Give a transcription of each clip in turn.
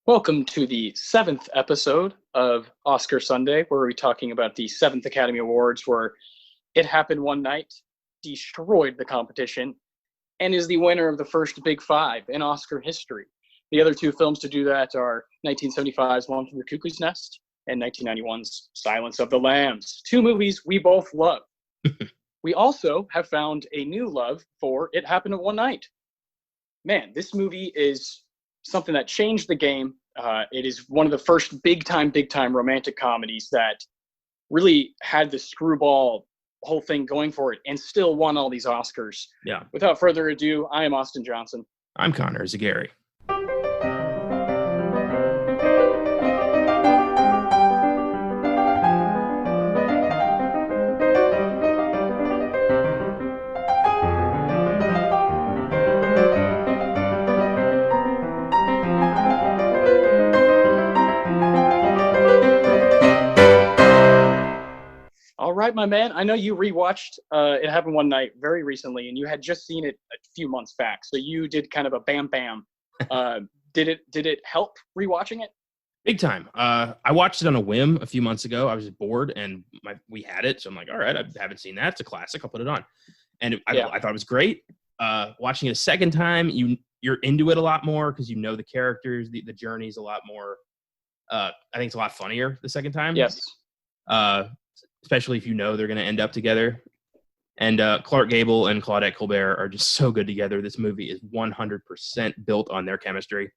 Welcome to the seventh episode of Oscar Sunday, where we're talking about the seventh Academy Awards, where It Happened One Night destroyed the competition and is the winner of the first Big Five in Oscar history. The other two films to do that are 1975's One Flew Over the Cuckoo's Nest and 1991's Silence of the Lambs, two movies we both love. We also have found a new love for It Happened One Night. Man, this movie is something that changed the game. It is one of the first big time romantic comedies that really had the screwball whole thing going for it and still won all these Oscars. Yeah. Without further ado, I am Austin Johnson. I'm Connor Eyzaguirre. All right, my man. I know you rewatched It Happened One Night very recently, and you had just seen it a few months back. So you did kind of a bam bam. Did it help rewatching it? Big time. I watched it on a whim a few months ago. I was just bored, and we had it, so I'm like, all right, I haven't seen that. It's a classic. I'll put it on, and I thought it was great. Watching it a second time, you're into it a lot more because you know the characters. The journey's a lot more. I think it's a lot funnier the second time. Yes. Especially if you know they're going to end up together. And Clark Gable and Claudette Colbert are just so good together. This movie is 100% built on their chemistry.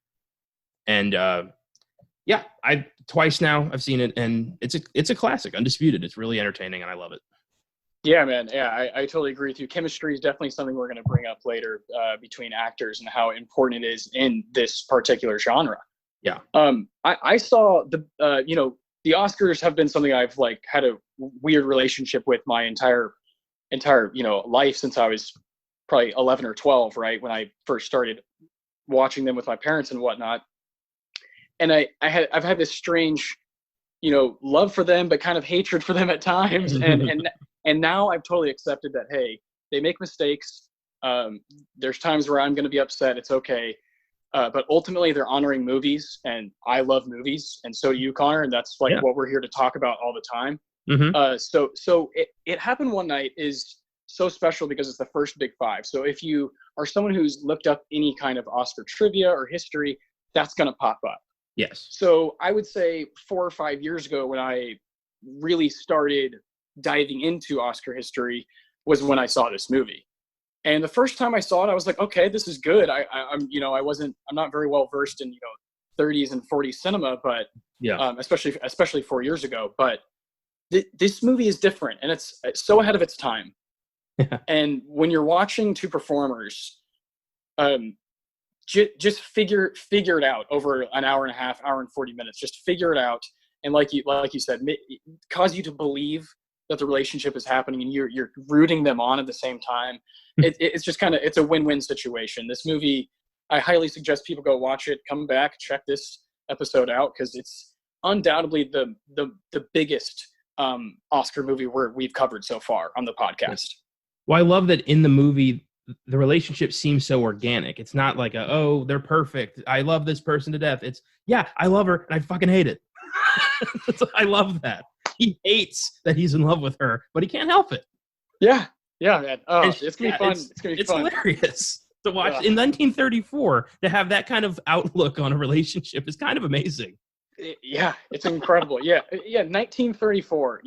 And I twice now I've seen it, and it's a classic, undisputed. It's really entertaining, and I love it. Yeah, man. Yeah, I totally agree with you. Chemistry is definitely something we're going to bring up later between actors and how important it is in this particular genre. Yeah. I saw the Oscars have been something I've had a weird relationship with my entire life since I was probably 11 or 12, right? When I first started watching them with my parents and whatnot. And I've had this strange, love for them, but kind of hatred for them at times. And now I've totally accepted that, hey, they make mistakes. There's times where I'm going to be upset. It's okay. But ultimately, they're honoring movies, and I love movies, and so do you, Connor, and that's what we're here to talk about all the time. Mm-hmm. So it Happened One Night is so special because it's the first Big Five. So if you are someone who's looked up any kind of Oscar trivia or history, that's going to pop up. Yes. So I would say 4 or 5 years ago, when I really started diving into Oscar history, was when I saw this movie. And the first time I saw it, I was like, okay, this is good. I'm not very well versed in 30s and 40s cinema, but especially 4 years ago. But this movie is different, and it's so ahead of its time. And when you're watching two performers, just figure it out over an hour and a half, hour and 40 minutes. Just figure it out, and like you said, cause you to believe that the relationship is happening, and you're rooting them on at the same time. It's just it's a win-win situation. This movie, I highly suggest people go watch it, come back, check this episode out, because it's undoubtedly the biggest Oscar movie we've covered so far on the podcast. Well, I love that in the movie, the relationship seems so organic. It's not like they're perfect. I love this person to death. It's, I love her, and I fucking hate it. I love that. He hates that he's in love with her, but he can't help it. Yeah, man. Oh, it's gonna be fun. It's gonna be fun. It's hilarious to watch in 1934 to have that kind of outlook on a relationship is kind of amazing. Yeah, it's incredible. Yeah, 1934.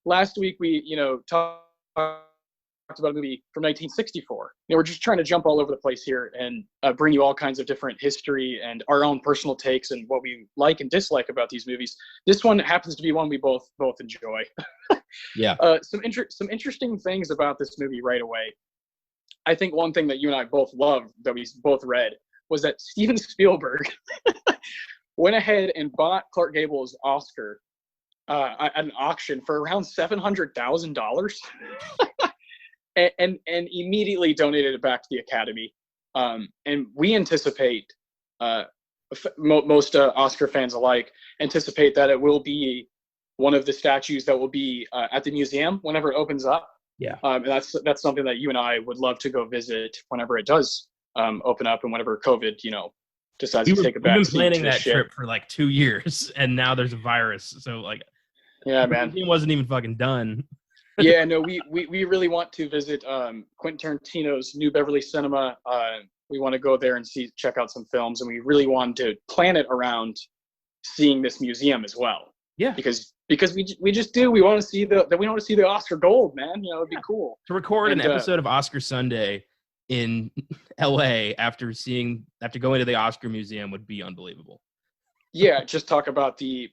Last week we talked about a movie from 1964. We're just trying to jump all over the place here and bring you all kinds of different history and our own personal takes and what we like and dislike about these movies. This one happens to be one we both enjoy. Yeah. Some interesting things about this movie right away. I think one thing that you and I both loved, that we both read, was that Steven Spielberg went ahead and bought Clark Gable's Oscar at an auction for around $700,000. And immediately donated it back to the Academy. And we anticipate, most Oscar fans alike, anticipate that it will be one of the statues that will be at the museum whenever it opens up. Yeah. And that's something that you and I would love to go visit whenever it does open up, and whenever COVID, decides to take a We've been back planning seat to that shit. trip for like 2 years, and now there's a virus. So like, Yeah, man. It wasn't even fucking done. Yeah, no, we really want to visit Quentin Tarantino's New Beverly Cinema. We want to go there and check out some films, and we really want to plan it around seeing this museum as well. Yeah, because we just do. We want to see the Oscar gold, man. You know, it'd be cool to record an episode of Oscar Sunday in LA after going to the Oscar Museum would be unbelievable. Yeah, just talk about the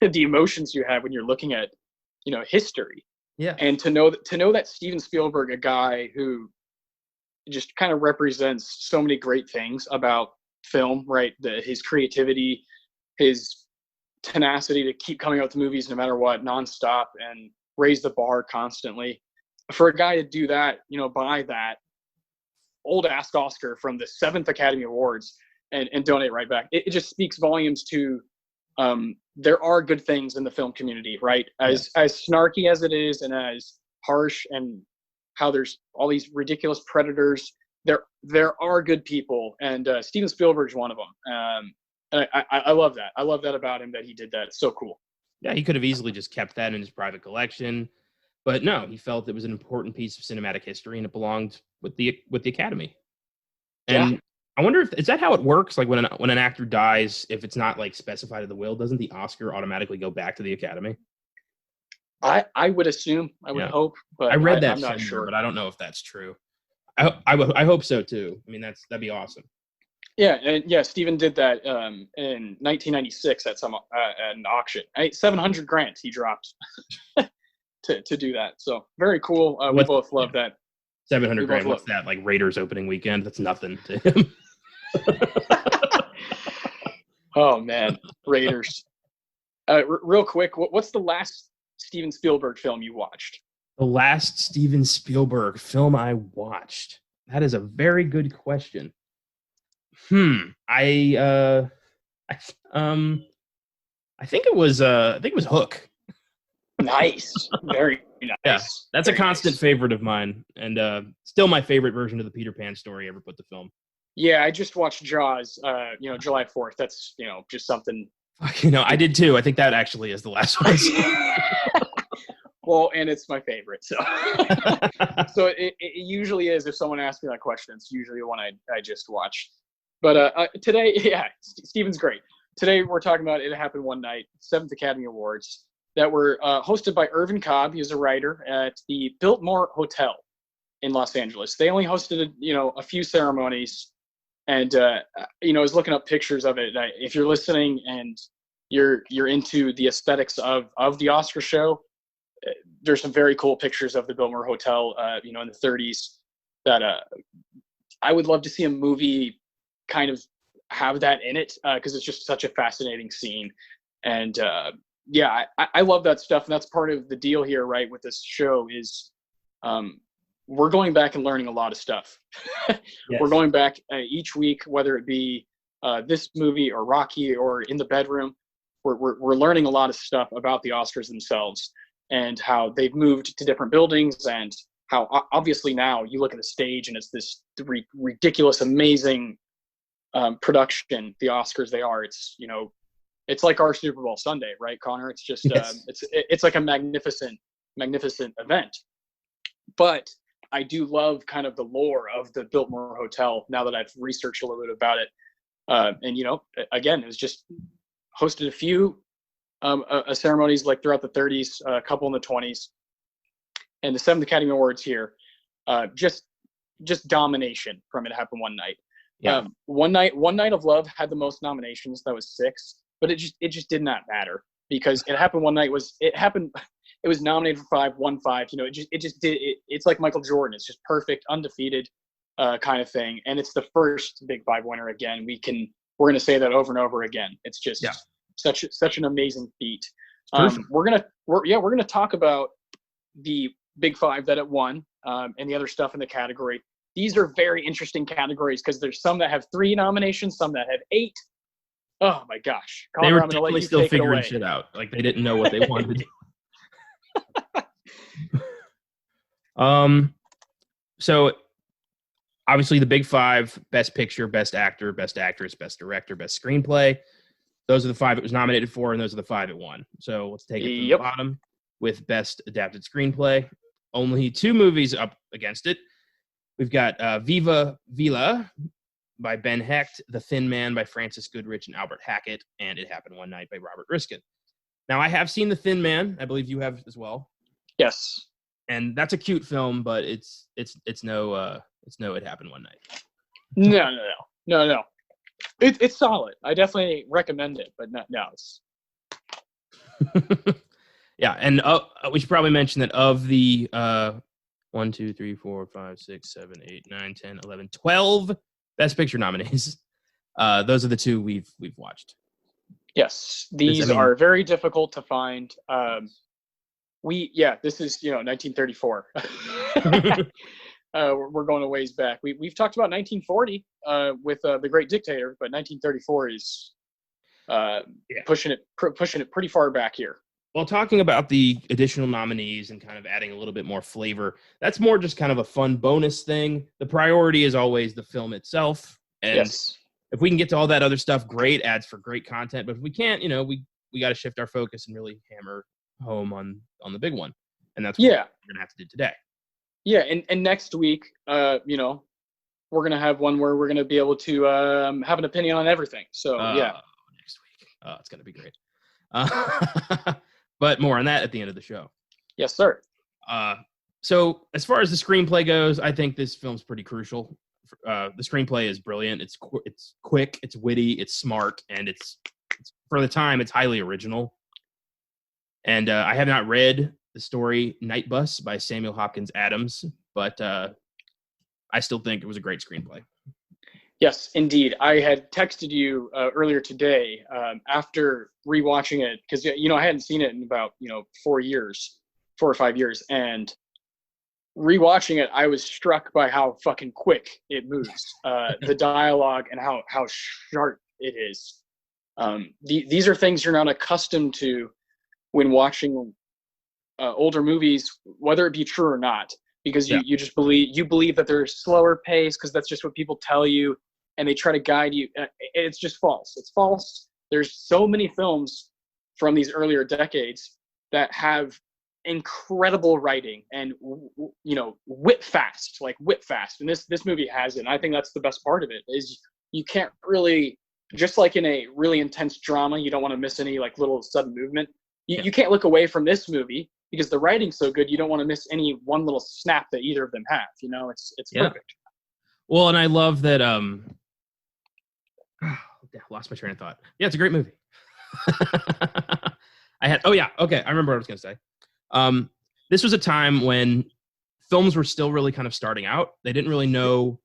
emotions you have when you're looking at history. Yeah, and to know that Steven Spielberg, a guy who just kind of represents so many great things about film, right? His creativity, his tenacity to keep coming out with movies no matter what, nonstop, and raise the bar constantly. For a guy to do that, buy that old ass Oscar from the 7th Academy Awards and donate right back, it just speaks volumes to there are good things in the film community, right? As snarky as it is, and as harsh, and how there's all these ridiculous predators, there are good people, and Steven Spielberg's one of them. And I love that. I love that about him, that he did that. It's so cool. Yeah, he could have easily just kept that in his private collection, but no, he felt it was an important piece of cinematic history, and it belonged with the Academy. And I wonder is that how it works? Like when an actor dies, if it's not like specified in the will, doesn't the Oscar automatically go back to the Academy? I would assume. I would hope, but I read that I'm not sure. But I don't know if that's true. I hope so too. I mean, that'd be awesome. Yeah, and Steven did that in 1996 at an auction. $700,000 he dropped to do that. So very cool. We both love that. $700,000. What's that? Like Raiders opening weekend? That's nothing to him. Oh man, Raiders. Real quick, what's the last Steven Spielberg film you watched? The last Steven Spielberg film I watched. That is a very good question. I think it was Hook. Nice. Very nice. Yeah, that's a constant favorite of mine, and still my favorite version of the Peter Pan story ever put to film. Yeah, I just watched Jaws, July 4th. That's, just something. I did too. I think that actually is the last one. Well, and it's my favorite. So so it usually is. If someone asks me that question, it's usually the one I just watched. But today, Steven's great. Today we're talking about It Happened One Night, 7th Academy Awards, that were hosted by Irvin Cobb. He's a writer at the Biltmore Hotel in Los Angeles. They only hosted, a few ceremonies, and I was looking up pictures of it. If you're listening and you're into the aesthetics of the Oscar show, there's some very cool pictures of the Biltmore Hotel, in the 30s that I would love to see a movie kind of have that in it, because it's just such a fascinating scene. And I love that stuff, and that's part of the deal here, right, with this show is we're going back and learning a lot of stuff. Yes. We're going back each week, whether it be this movie or Rocky or In the Bedroom. We're learning a lot of stuff about the Oscars themselves and how they've moved to different buildings, and how obviously now you look at the stage and it's this ridiculous, amazing production. The Oscars, they are. It's like our Super Bowl Sunday, right, Connor? It's just yes. It's like a magnificent event. But I do love kind of the lore of the Biltmore Hotel now that I've researched a little bit about it. And again, it was just hosted a few ceremonies like throughout the 30s, a couple in the 20s, and the 7th Academy Awards here. Just domination from It Happened One Night. Yeah. One Night of Love had the most nominations. That was 6, but it just did not matter, because It Happened One Night it was nominated for 5, won 5. It's like Michael Jordan. It's just perfect, undefeated kind of thing. And it's the first Big 5 winner again. We're going to say that over and over again. It's just such an amazing feat. We're going to talk about the Big 5 that it won, and the other stuff in the category. These are very interesting categories, because there's some that have 3 nominations, some that have 8. Oh my gosh. Connor, they were definitely still figuring shit out. Like, they didn't know what they wanted to do. So Obviously, the big five: Best Picture, Best Actor, Best Actress, Best Director, Best Screenplay. Those are the five it was nominated for, and those are the five it won. So let's take it from the Yep. bottom with Best Adapted Screenplay. Only 2 movies up against it. We've got Viva Vila by Ben Hecht, The Thin Man by Francis Goodrich and Albert Hackett, and It Happened One Night by Robert Riskin. Now, I have seen The Thin Man. I believe you have as well. Yes. And that's a cute film, but it's no It Happened One Night. No. It's solid. I definitely recommend it, but no. Yeah, and we should probably mention that of the 1, 2, 3, 4, 5, 6, 7, 8, 9, 10, 11, 12 Best Picture nominees. Those are the 2 we've watched. Yes, these are very difficult to find. This is 1934. We're going a ways back. We've talked about 1940 with The Great Dictator, but 1934 is pushing it pretty far back here. Well, talking about the additional nominees and kind of adding a little bit more flavor, that's more just kind of a fun bonus thing. The priority is always the film itself. And yes. If we can get to all that other stuff, great, adds for great content. But if we can't, we got to shift our focus and really hammer home on the big one. And that's what we're going to have to do today. Yeah, and next week, we're going to have one where we're going to be able to have an opinion on everything. So, next week. It's going to be great. But more on that at the end of the show. Yes, sir. So as far as the screenplay goes, I think this film's pretty crucial. The screenplay is brilliant. It's quick, it's witty, it's smart, and it's for the time, it's highly original. And I have not read the story Night Bus by Samuel Hopkins Adams, but I still think it was a great screenplay. Yes, indeed. I had texted you earlier today after rewatching it because I hadn't seen it in about 4 or 5 years, and rewatching it, I was struck by how fucking quick it moves, the dialogue, and how sharp it is. These are things you're not accustomed to when watching older movies, whether it be true or not, because you just believe that they're slower pace because that's just what people tell you. And they try to guide you. It's just false. It's false. There's so many films from these earlier decades that have incredible writing and whip fast. And this movie has it. And I think that's the best part of it is you can't really, just like in a really intense drama, you don't want to miss any little sudden movement. You can't look away from this movie because the writing's so good. You don't want to miss any one little snap that either of them have. It's perfect. Well, and I love that. Lost my train of thought. Yeah, it's a great movie. I remember what I was going to say. This was a time when films were still really kind of starting out. They didn't really know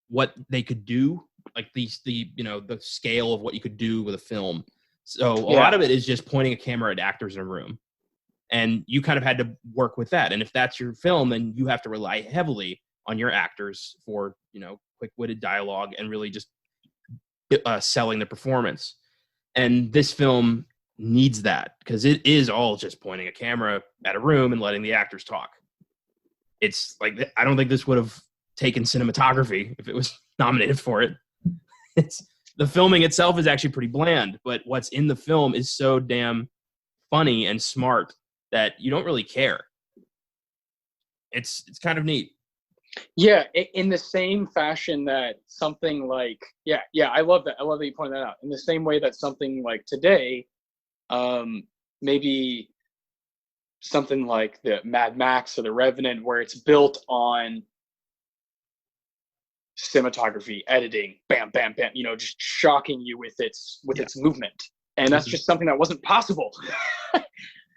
what they could do, like the scale of what you could do with a film. So a lot of it is just pointing a camera at actors in a room. And you kind of had to work with that. And if that's your film, then you have to rely heavily on your actors for, quick-witted dialogue and really just selling the performance. And this film needs that because it is all just pointing a camera at a room and letting the actors talk. It's like, I don't think this would have taken cinematography if it was nominated for it. The filming itself is actually pretty bland, but what's in the film is so damn funny and smart that you don't really care. It's kind of neat. Yeah, in the same fashion that something like I love that. I love that you pointed that out. In the same way that something like today, maybe something like the Mad Max or the Revenant, where it's built on cinematography, editing, bam, bam, bam, just shocking you with its movement, and that's just something that wasn't possible.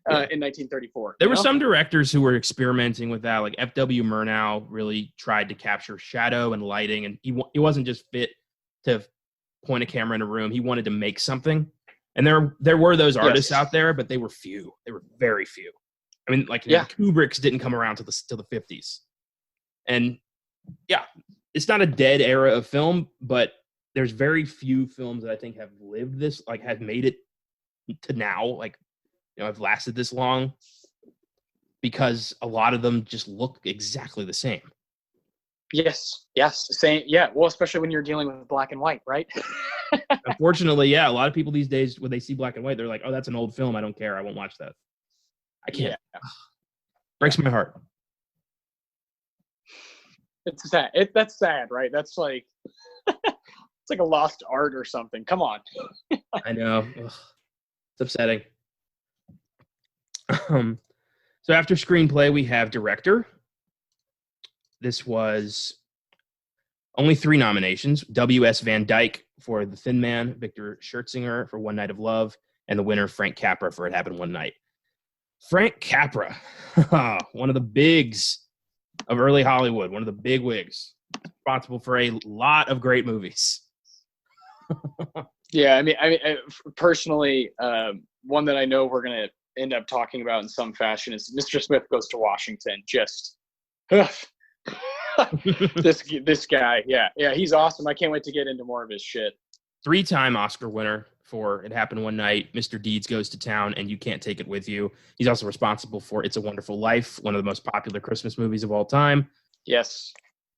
In 1934. There were some directors who were experimenting with that, like F.W. Murnau really tried to capture shadow and lighting, and he wasn't just fit to point a camera in a room. He wanted to make something. And there were those artists out there, but they were few. They were very few. I mean, Kubrick's didn't come around till the 50s. And it's not a dead era of film, but there's very few films that I think have lived this, have made it to now, have lasted this long, because a lot of them just look exactly the same. Yes. Same. Yeah. Well, especially when you're dealing with black and white, right? Unfortunately, yeah, a lot of people these days, when they see black and white, they're like, "Oh, that's an old film. I don't care. I won't watch that." I can't. Yeah. Breaks my heart. It's sad. That's sad, right? That's like it's like a lost art or something. Come on. I know. Ugh. It's upsetting. So after screenplay, we have director. This was only 3 nominations. W.S. Van Dyke for The Thin Man, Victor Schertzinger for One Night of Love, and the winner, Frank Capra, for It Happened One Night. Frank Capra, one of the bigs of early Hollywood, one of the big wigs, responsible for a lot of great movies. Yeah, I mean, personally, one that I know we're gonna end up talking about in some fashion is Mr. Smith Goes to Washington. Just this guy, yeah, he's awesome. I can't wait to get into more of his shit. 3-time Oscar winner for It Happened One Night, Mr. Deeds Goes to Town, and You Can't Take It With You. He's also responsible for It's a Wonderful Life, one of the most popular Christmas movies of all time. Yes.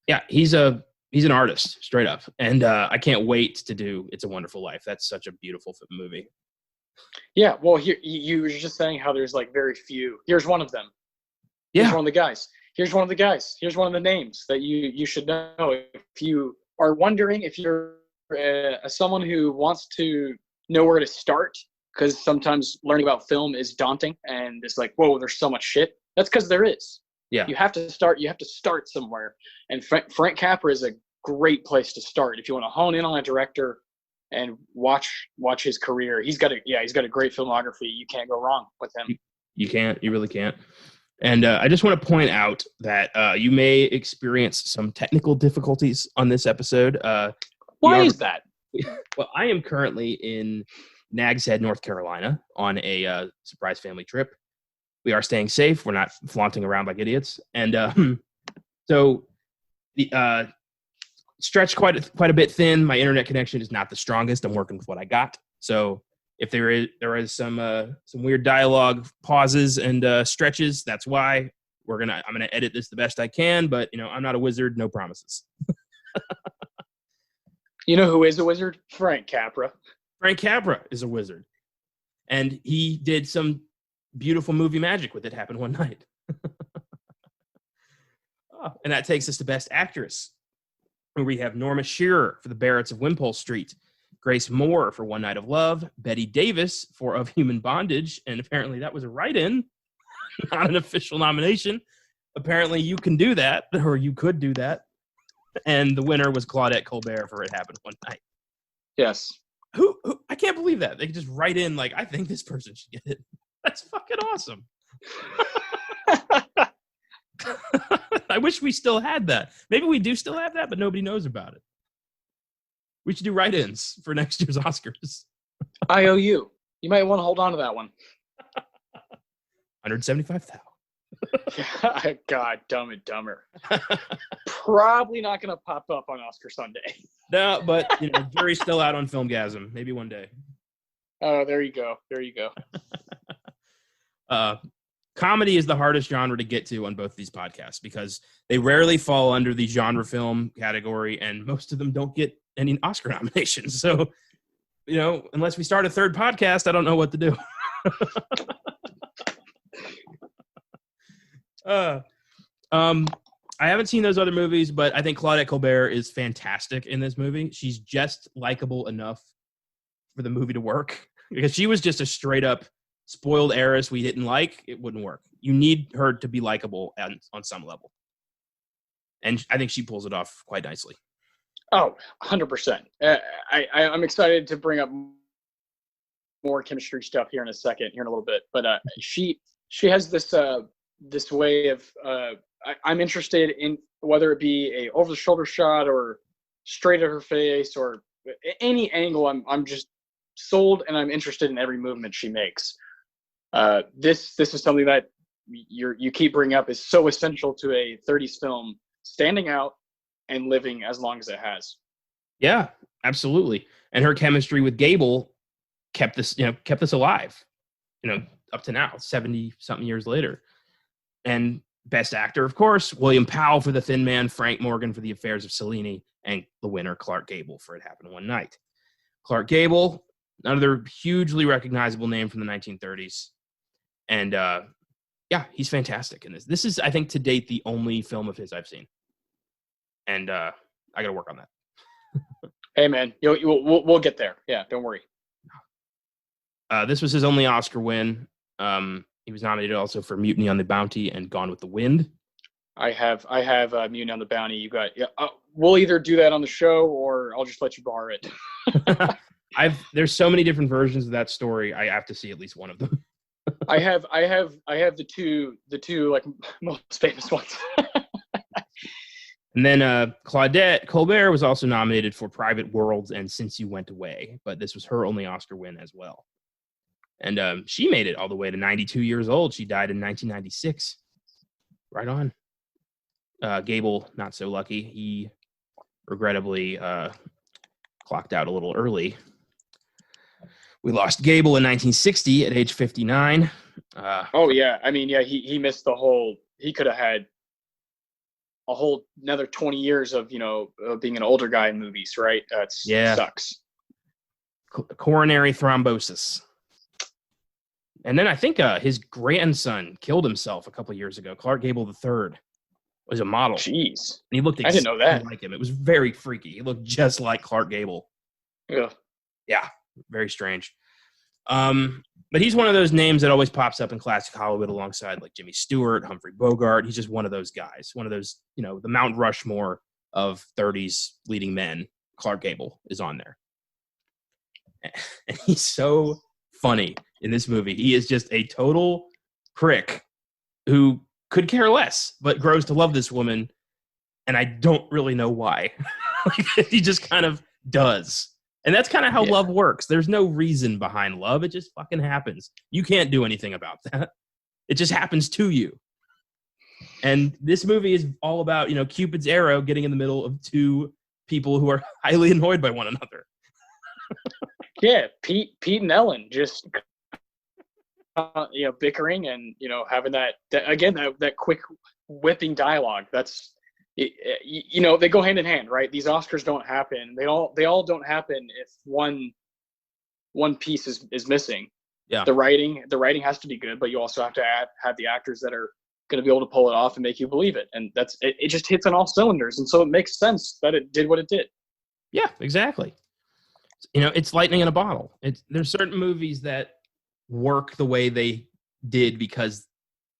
Yeah, he's an artist, straight up. And I can't wait to do It's a Wonderful Life. That's such a beautiful movie. Yeah, well, here you were just saying how there's like very few. Here's one of them. Yeah. Here's one of the guys. Here's one of the guys. Here's one of the names that you should know if you are wondering if you're someone who wants to know where to start, because sometimes learning about film is daunting and it's like, whoa, there's so much shit. That's because there is. Yeah. You have to start somewhere. And Frank Capra is a great place to start if you want to hone in on a director and watch his career. He's got a great filmography. You can't go wrong with him. You can't. You really can't. And I just want to point out that you may experience some technical difficulties on this episode. Why is that? Well, I am currently in Nags Head, North Carolina, on a surprise family trip. We are staying safe. We're not flaunting around like idiots. And so the stretched quite a bit thin. My internet connection is not the strongest. I'm working with what I got. So if there is some weird dialogue pauses and stretches, that's why. I'm gonna edit this the best I can, but I'm not a wizard. No promises. You know who is a wizard? Frank Capra. Frank Capra is a wizard, and he did some beautiful movie magic with It Happened One Night. And that takes us to Best Actress, where we have Norma Shearer for The Barretts of Wimpole Street, Grace Moore for One Night of Love, Betty Davis for Of Human Bondage, and apparently that was a write-in, not an official nomination. Apparently you can do that, or you could do that. And the winner was Claudette Colbert for It Happened One Night. Yes. Who I can't believe that. They could just write in like, I think this person should get it. That's fucking awesome. I wish we still had that. Maybe we do still have that, but nobody knows about it. We should do write-ins for next year's Oscars. IOU. You might want to hold on to that one. 175,000. God, Dumb and Dumber. Probably not going to pop up on Oscar Sunday. No, but jury's still out on Filmgazm. Maybe one day. Oh, there you go. Comedy is the hardest genre to get to on both these podcasts because they rarely fall under the genre film category, and most of them don't get any Oscar nominations. So, unless we start a third podcast, I don't know what to do. I haven't seen those other movies, but I think Claudette Colbert is fantastic in this movie. She's just likable enough for the movie to work, because she was just a straight up spoiled heiress we didn't like. It wouldn't work. You need her to be likable on some level. And I think she pulls it off quite nicely. Oh, 100%. I'm excited to bring up more chemistry stuff here in a little bit. But she has this way of I'm interested in whether it be a over the shoulder shot or straight at her face or any angle. I'm just sold, and I'm interested in every movement she makes. This is something that you keep bringing up is so essential to a 30s film standing out and living as long as it has. Yeah, absolutely. And her chemistry with Gable kept this alive, up to now, 70 something years later. And Best Actor, of course, William Powell for The Thin Man, Frank Morgan for The Affairs of Cellini, and the winner, Clark Gable for It Happened One Night. Clark Gable, another hugely recognizable name from the 1930s. And yeah, he's fantastic in this. This is, I think, to date, the only film of his I've seen. And I got to work on that. Hey, man, we'll get there. Yeah, don't worry. This was his only Oscar win. He was nominated also for Mutiny on the Bounty and Gone with the Wind. I have Mutiny on the Bounty. You got, yeah. We'll either do that on the show or I'll just let you borrow it. There's so many different versions of that story. I have to see at least one of them. I have the two like most famous ones. And then Claudette Colbert was also nominated for Private Worlds and Since You Went Away, but this was her only Oscar win as well. And she made it all the way to 92 years old. She died in 1996. Right on. Gable, not so lucky. He regrettably clocked out a little early. We lost Gable in 1960 at age 59. Oh, yeah. I mean, yeah, he missed the whole – he could have had a whole another 20 years of, being an older guy in movies, right? Sucks. Coronary thrombosis. And then I think his grandson killed himself a couple years ago. Clark Gable III was a model. Jeez. And he looked I didn't know that. like him. It was very freaky. He looked just like Clark Gable. Yeah. Yeah, very strange. But he's one of those names that always pops up in classic Hollywood alongside like Jimmy Stewart, Humphrey Bogart. He's just one of those guys. One of those, the Mount Rushmore of 30s leading men. Clark Gable is on there. And he's so funny in this movie. He is just a total prick who could care less, but grows to love this woman. And I don't really know why. He just kind of does. And that's kind of how love works. There's no reason behind love. It just fucking happens. You can't do anything about that. It just happens to you. And this movie is all about, Cupid's arrow getting in the middle of two people who are highly annoyed by one another. Yeah, Pete and Ellen just bickering and having that quick whipping dialogue. That's they go hand in hand, right? These Oscars don't happen. They all don't happen if one piece is missing. Yeah. The writing has to be good, but you also have to have the actors that are going to be able to pull it off and make you believe it. And it just hits on all cylinders. And so it makes sense that it did what it did. Yeah, exactly. It's lightning in a bottle. There's certain movies that work the way they did because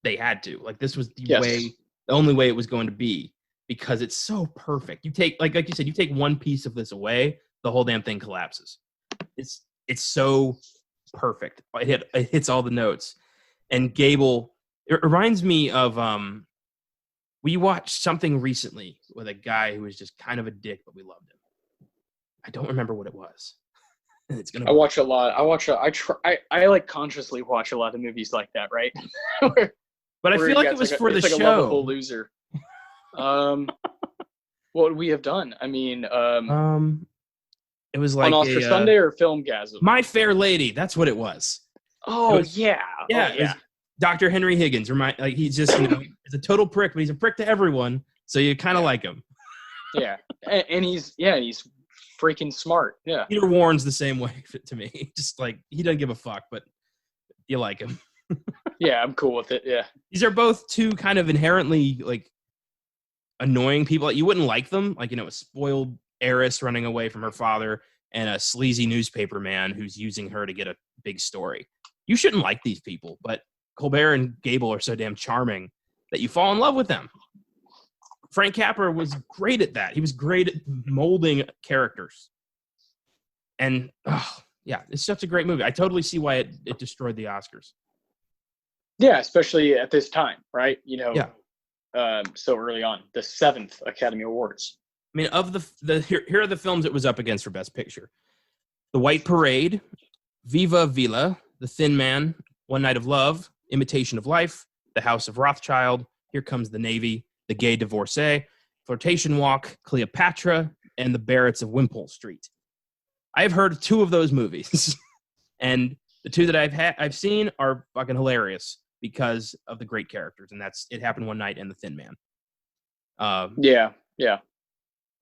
they had to. Like this was the only way it was going to be because it's so perfect. You take like you said, you take one piece of this away, the whole damn thing collapses. It's so perfect. It hits all the notes. And Gable, it reminds me of we watched something recently with a guy who was just kind of a dick, but we loved him. I don't remember what it was. I watch a lot. I like consciously watch a lot of movies like that, right? But I feel like it was for the show. Like a lovable loser. What would we have done? I mean, it was like on Oscar Sunday or Filmgazm. My Fair Lady. That's what it was. Oh yeah. Dr. Henry Higgins. He's just he's a total prick, but he's a prick to everyone. So you kind of like him. Yeah, and he's freaking smart. Yeah. Peter Warren's the same way to me. Just like he doesn't give a fuck, but you like him. Yeah, I'm cool with it. Yeah. These are both two kind of inherently like annoying people. Like, you wouldn't like them. Like, a spoiled heiress running away from her father and a sleazy newspaper man who's using her to get a big story. You shouldn't like these people, but Colbert and Gable are so damn charming that you fall in love with them. Frank Capra was great at that. He was great at molding characters. And, it's such a great movie. I totally see why it destroyed the Oscars. Yeah, especially at this time, right? So early on, the 7th Academy Awards. I mean, of here are the films it was up against for Best Picture. The White Parade, Viva Villa, The Thin Man, One Night of Love, Imitation of Life, The House of Rothschild, Here Comes the Navy, The Gay Divorcee, Flirtation Walk, Cleopatra, and The Barretts of Wimpole Street. I've heard 2 of those movies, and the 2 that I've seen are fucking hilarious. because of the great characters, and that's It Happened One Night and The Thin Man. Yeah.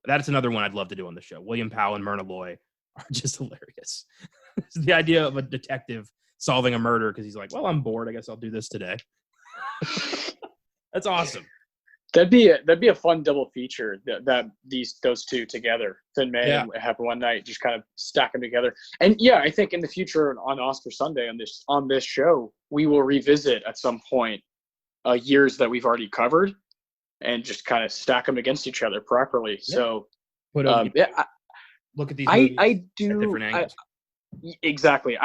That's another one I'd love to do on the show. William Powell and Myrna Loy are just hilarious. The idea of a detective solving a murder because he's like, well, I'm bored. I guess I'll do this today. That's awesome. That'd be a fun double feature. Those two together, Thin Man and It Happened One Night, just kind of stack them together. And yeah, I think in the future on Oscar Sunday on this show, we will revisit at some point years that we've already covered, and just kind of stack them against each other properly. Yeah. So, look at these. I do. At different angles. Exactly.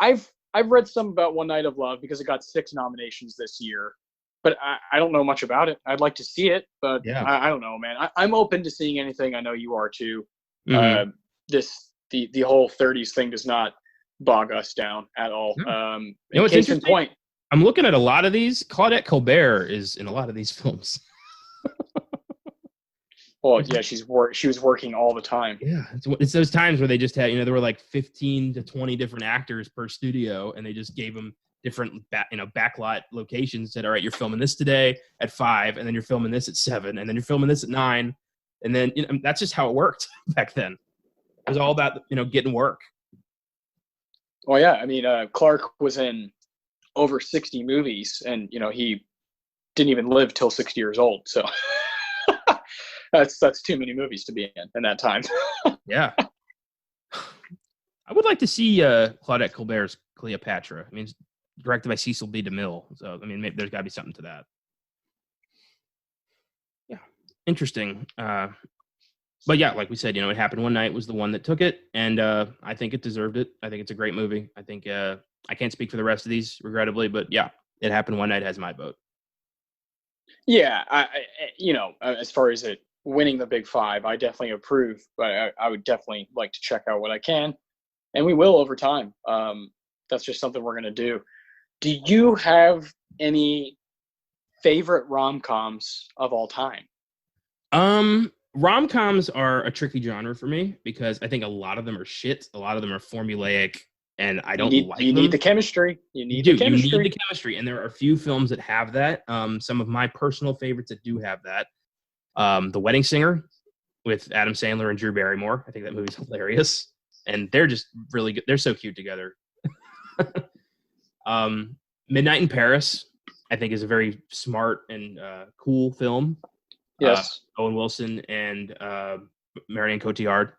I've read some about One Night of Love because it got 6 nominations this year, but I don't know much about it. I'd like to see it, but I don't know, man. I'm open to seeing anything. I know you are too. Mm-hmm. The whole 30s thing does not bog us down at all. It's interesting. Point, I'm looking at a lot of these. Claudette Colbert is in a lot of these films. Well, yeah, she was working all the time. Yeah, it's those times where they just had, there were like 15 to 20 different actors per studio, and they just gave them different, backlot locations. Said, all right, you're filming this today at 5, and then you're filming this at 7, and then you're filming this at 9, and then that's just how it worked back then. It was all about getting work. Well, yeah, I mean, Clark was in over 60 movies, and he didn't even live till 60 years old, so. That's too many movies to be in that time. Yeah. I would like to see Claudette Colbert's Cleopatra. I mean, it's directed by Cecil B. DeMille. So, I mean, maybe there's got to be something to that. Yeah. Interesting. But yeah, like we said, It Happened One Night was the one that took it. And I think it deserved it. I think it's a great movie. I think I can't speak for the rest of these, regrettably. But yeah, It Happened One Night has my vote. Yeah. As far as it winning the Big Five, I definitely approve, but I would definitely like to check out what I can, and we will over time. That's just something we're going to do. Do you have any favorite rom-coms of all time? Rom-coms are a tricky genre for me because I think a lot of them are shit. A lot of them are formulaic, and I don't like them. You need the chemistry. You need the chemistry, and there are a few films that have that. Some of my personal favorites that do have that. The Wedding Singer with Adam Sandler and Drew Barrymore. I think that movie's hilarious, and they're just really good. They're so cute together. Midnight in Paris, I think, is a very smart and cool film. Yes. Owen Wilson and Marion Cotillard,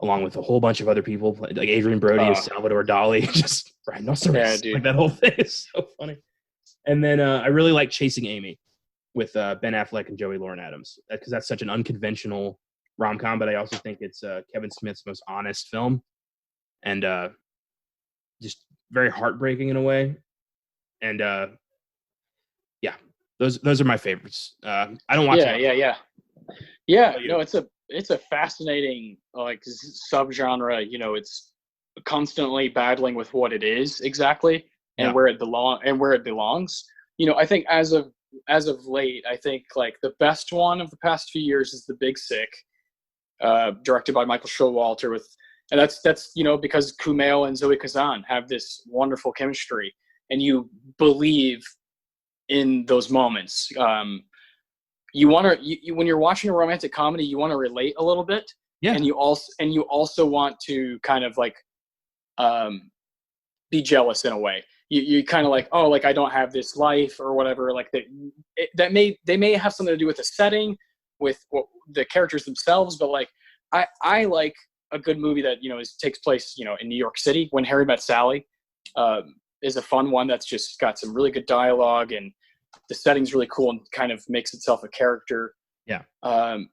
along with a whole bunch of other people, like Adrian Brody as Salvador Dali, just rhinoceros. Yeah, like that whole thing is so funny. And then I really like Chasing Amy with Ben Affleck and Joey Lauren Adams, because that's such an unconventional rom-com, but I also think it's Kevin Smith's most honest film, and just very heartbreaking in a way. And yeah, those are my favorites. I don't watch it. Yeah. No, it's a fascinating subgenre. It's constantly battling with what it is exactly and where it belongs. I think as of late, I think the best one of the past few years is The Big Sick, directed by Michael Showalter and that's because Kumail and Zoe Kazan have this wonderful chemistry, and you believe in those moments. When you're watching a romantic comedy, you want to relate a little bit, and you also want to kind of be jealous in a way. You kind of I don't have this life or whatever. They may have something to do with the setting, with the characters themselves, but I like a good movie that takes place in New York City. When Harry Met Sally is a fun one that's just got some really good dialogue, and the setting's really cool and kind of makes itself a character. Yeah. I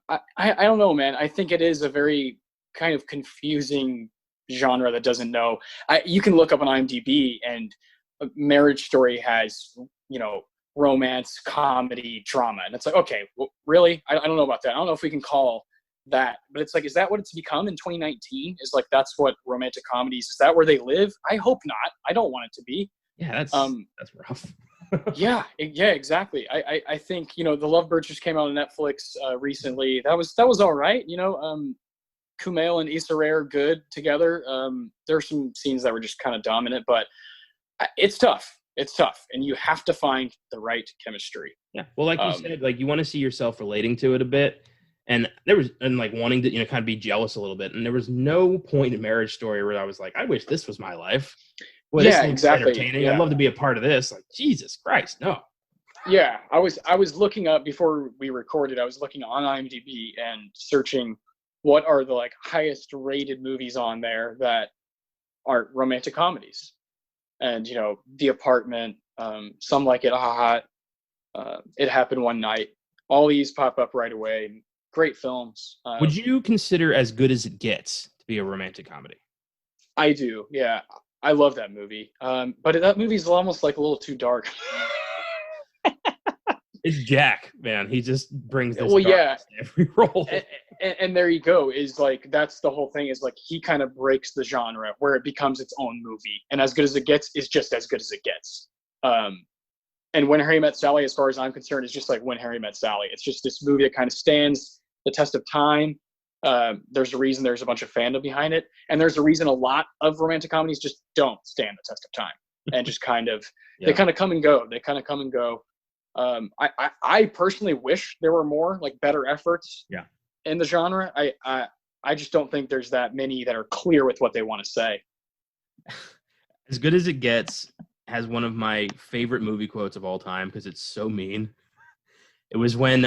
don't know, man. I think it is a very kind of confusing genre that doesn't know. You can look up on IMDb, and Marriage Story has romance, comedy, drama, and it's okay, well, really? I don't know about that. I don't know if we can call that, but it's is that what it's become in 2019? Is that's what romantic comedies, is that where they live? I hope not. I don't want it to be. Yeah, that's rough. yeah, exactly. I think The Lovebirds just came out on Netflix recently. That was all right. Kumail and Eyzaguirre are good together. There's some scenes that were just kind of dominant, but it's tough. It's tough, and you have to find the right chemistry. Yeah. Well, like you said, like you want to see yourself relating to it a bit. And like wanting to, kind of be jealous a little bit. And there was no point in Marriage Story where I was like, I wish this was my life. Well, yeah, this exactly. Entertaining. Yeah. I'd love to be a part of this. Like, Jesus Christ, no. Yeah, I was looking up before we recorded. I was looking on IMDb and searching what are the like highest rated movies on there that are romantic comedies. And The Apartment, Some Like It Hot, It Happened One Night. All these pop up right away. Great films. Would you consider As Good as It Gets to be a romantic comedy? I do. Yeah, I love that movie. But that movie's almost like a little too dark. It's Jack, man. He just brings this to every role. And there you go. Is like that's the whole thing. Is like he kind of breaks the genre where it becomes its own movie. And As Good as It Gets is just as good as it gets. And When Harry Met Sally, as far as I'm concerned, is just like When Harry Met Sally. It's just this movie that kind of stands the test of time. There's a reason there's a bunch of fandom behind it, and there's a reason a lot of romantic comedies just don't stand the test of time and just kind of they kind of come and go. I personally wish there were more like better efforts in the genre. I just don't think there's that many that are clear with what they want to say. As Good as It Gets has one of my favorite movie quotes of all time because it's so mean. It was when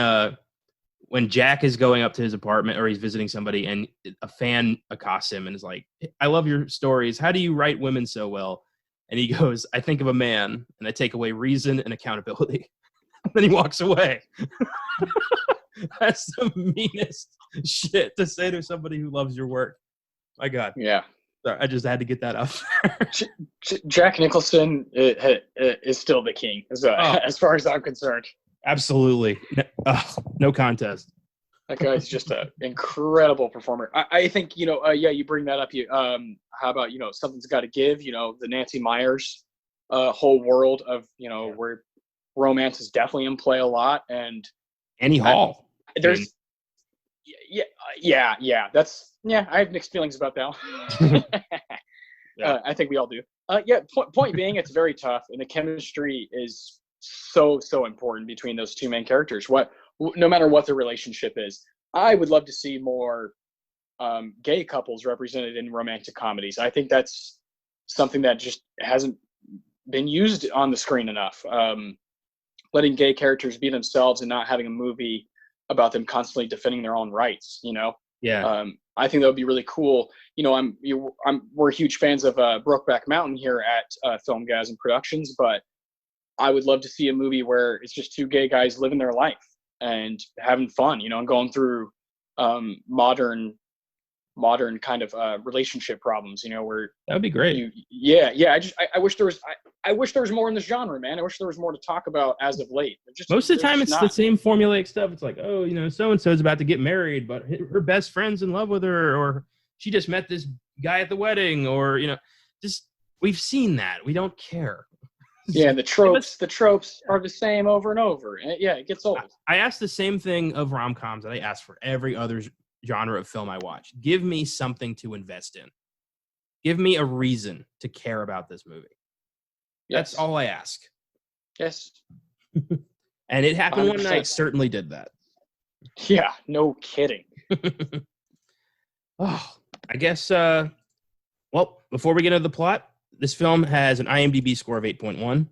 Jack is going up to his apartment or he's visiting somebody and a fan accosts him and is like, I love your stories. How do you write women so well? And he goes, I think of a man and I take away reason and accountability. And then he walks away. That's the meanest shit to say to somebody who loves your work. My God. Yeah. Sorry, I just had to get that out there. Jack Nicholson is still the king, as far as I'm concerned. Absolutely. No contest. That guy's just an incredible performer. I think, you bring that up. How about, Something's Got to Give, the Nancy Meyers whole world of, where romance is definitely in play a lot. And Annie Hall. There's, I have mixed feelings about that one. I think we all do. Point being, it's very tough, and the chemistry is so important between those two main characters. No matter what the relationship is, I would love to see more gay couples represented in romantic comedies. I think that's something that just hasn't been used on the screen enough. Letting gay characters be themselves and not having a movie about them constantly defending their own rights. I think that would be really cool. We're huge fans of Brokeback Mountain here at Filmgazm Productions, but I would love to see a movie where it's just two gay guys living their life and having fun, and going through modern kind of relationship problems, where that would be great. I wish there was more in this genre, man. I wish there was more to talk about as of late. Most of the time it's the same formulaic stuff. It's like, so-and-so's about to get married, but her best friend's in love with her, or she just met this guy at the wedding, or, just we've seen that. We don't care. Yeah, the tropes are the same over and over. It gets old. I asked the same thing of rom-coms that I asked for every other genre of film I watch. Give me something to invest in. Give me a reason to care about this movie. Yes. That's all I ask. Yes. And It Happened 100%. One Night certainly did that. Yeah, no kidding. I guess, before we get into the plot, this film has an IMDb score of 8.1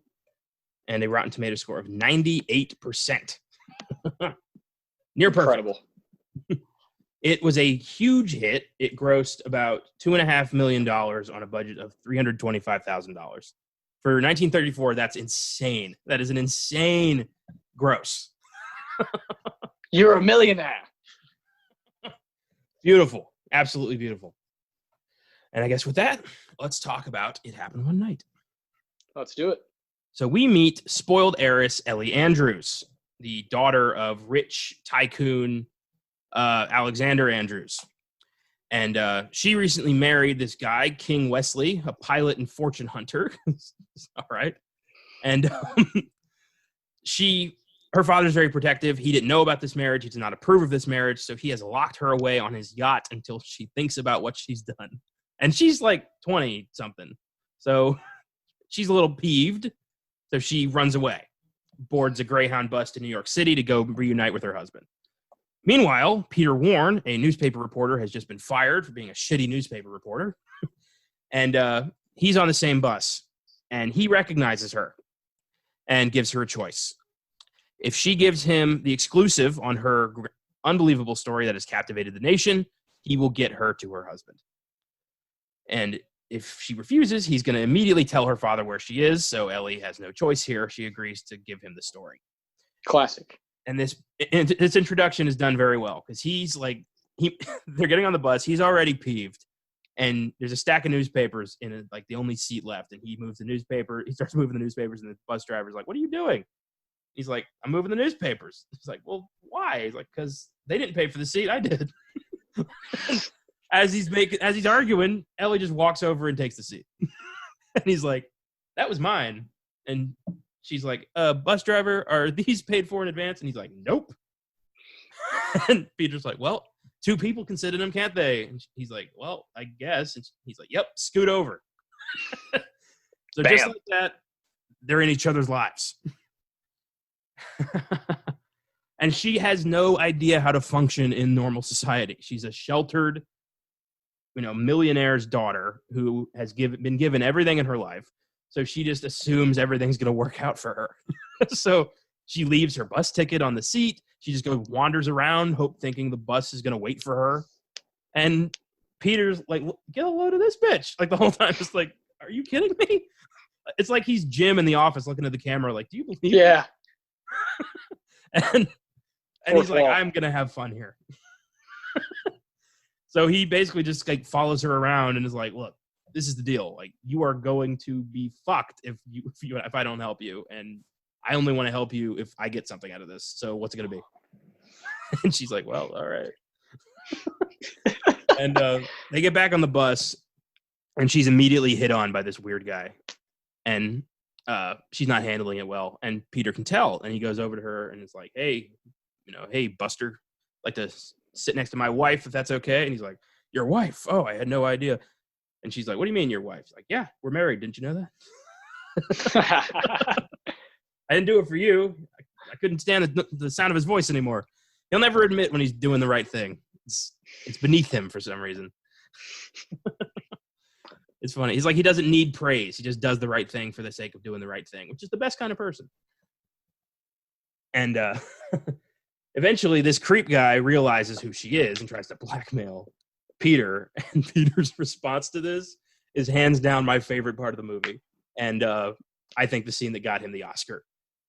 and a Rotten Tomato score of 98%. Near perfect. Incredible. It was a huge hit. It grossed about $2.5 million on a budget of $325,000. For 1934, that's insane. That is an insane gross. You're a millionaire. Beautiful. Absolutely beautiful. And I guess with that, let's talk about It Happened One Night. Let's do it. So we meet spoiled heiress Ellie Andrews, the daughter of rich tycoon Alexander Andrews. And she recently married this guy, King Wesley, a pilot and fortune hunter. All right. And her father's very protective. He didn't know about this marriage. He did not approve of this marriage. So he has locked her away on his yacht until she thinks about what she's done. And she's like 20 something. So she's a little peeved. So she runs away, boards a Greyhound bus to New York City to go reunite with her husband. Meanwhile, Peter Warren, a newspaper reporter, has just been fired for being a shitty newspaper reporter. And he's on the same bus, and he recognizes her and gives her a choice. If she gives him the exclusive on her unbelievable story that has captivated the nation, he will get her to her husband. And if she refuses, he's going to immediately tell her father where she is, so Ellie has no choice here. She agrees to give him the story. Classic. And this introduction is done very well, because he's like, they're getting on the bus, he's already peeved, and there's a stack of newspapers in like the only seat left, and he starts moving the newspapers, and the bus driver's like, "What are you doing?" He's like, "I'm moving the newspapers." He's like, "Well, why?" He's like, "Because they didn't pay for the seat, I did." As he's arguing, Ellie just walks over and takes the seat. And he's like, "That was mine." And she's like, "Bus driver, are these paid for in advance?" And he's like, "Nope." And Peter's like, "Well, two people can sit in them, can't they?" And he's like, "Well, I guess." And he's like, "Yep, scoot over." So Bam. just like that, they're in each other's lives. And she has no idea how to function in normal society. She's a sheltered, millionaire's daughter who has been given everything in her life. So she just assumes everything's going to work out for her. So she leaves her bus ticket on the seat. She just wanders around, thinking the bus is going to wait for her. And Peter's like, "Get a load of this bitch." Like the whole time, it's like, "Are you kidding me?" It's like he's Jim in the office looking at the camera like, "Do you believe Yeah. And he's like, "I'm going to have fun here." So he basically just like follows her around and is like, "Look, this is the deal. Like, you are going to be fucked if I don't help you. And I only want to help you if I get something out of this. So what's it going to be?" And she's like, "Well, all right." And they get back on the bus, and she's immediately hit on by this weird guy. And she's not handling it well. And Peter can tell. And he goes over to her and is like, "Hey, hey, Buster, I'd like to sit next to my wife, if that's okay." And he's like, "Your wife? Oh, I had no idea." And she's like, "What do you mean your wife?" He's like, "Yeah, we're married. Didn't you know that?" "I didn't do it for you. I couldn't stand the sound of his voice anymore. He'll never admit when he's doing the right thing. It's beneath him for some reason." It's funny. He's like, he doesn't need praise. He just does the right thing for the sake of doing the right thing, which is the best kind of person. And eventually this creep guy realizes who she is and tries to blackmail Peter. And Peter's response to this is hands down my favorite part of the movie. And I think the scene that got him the Oscar.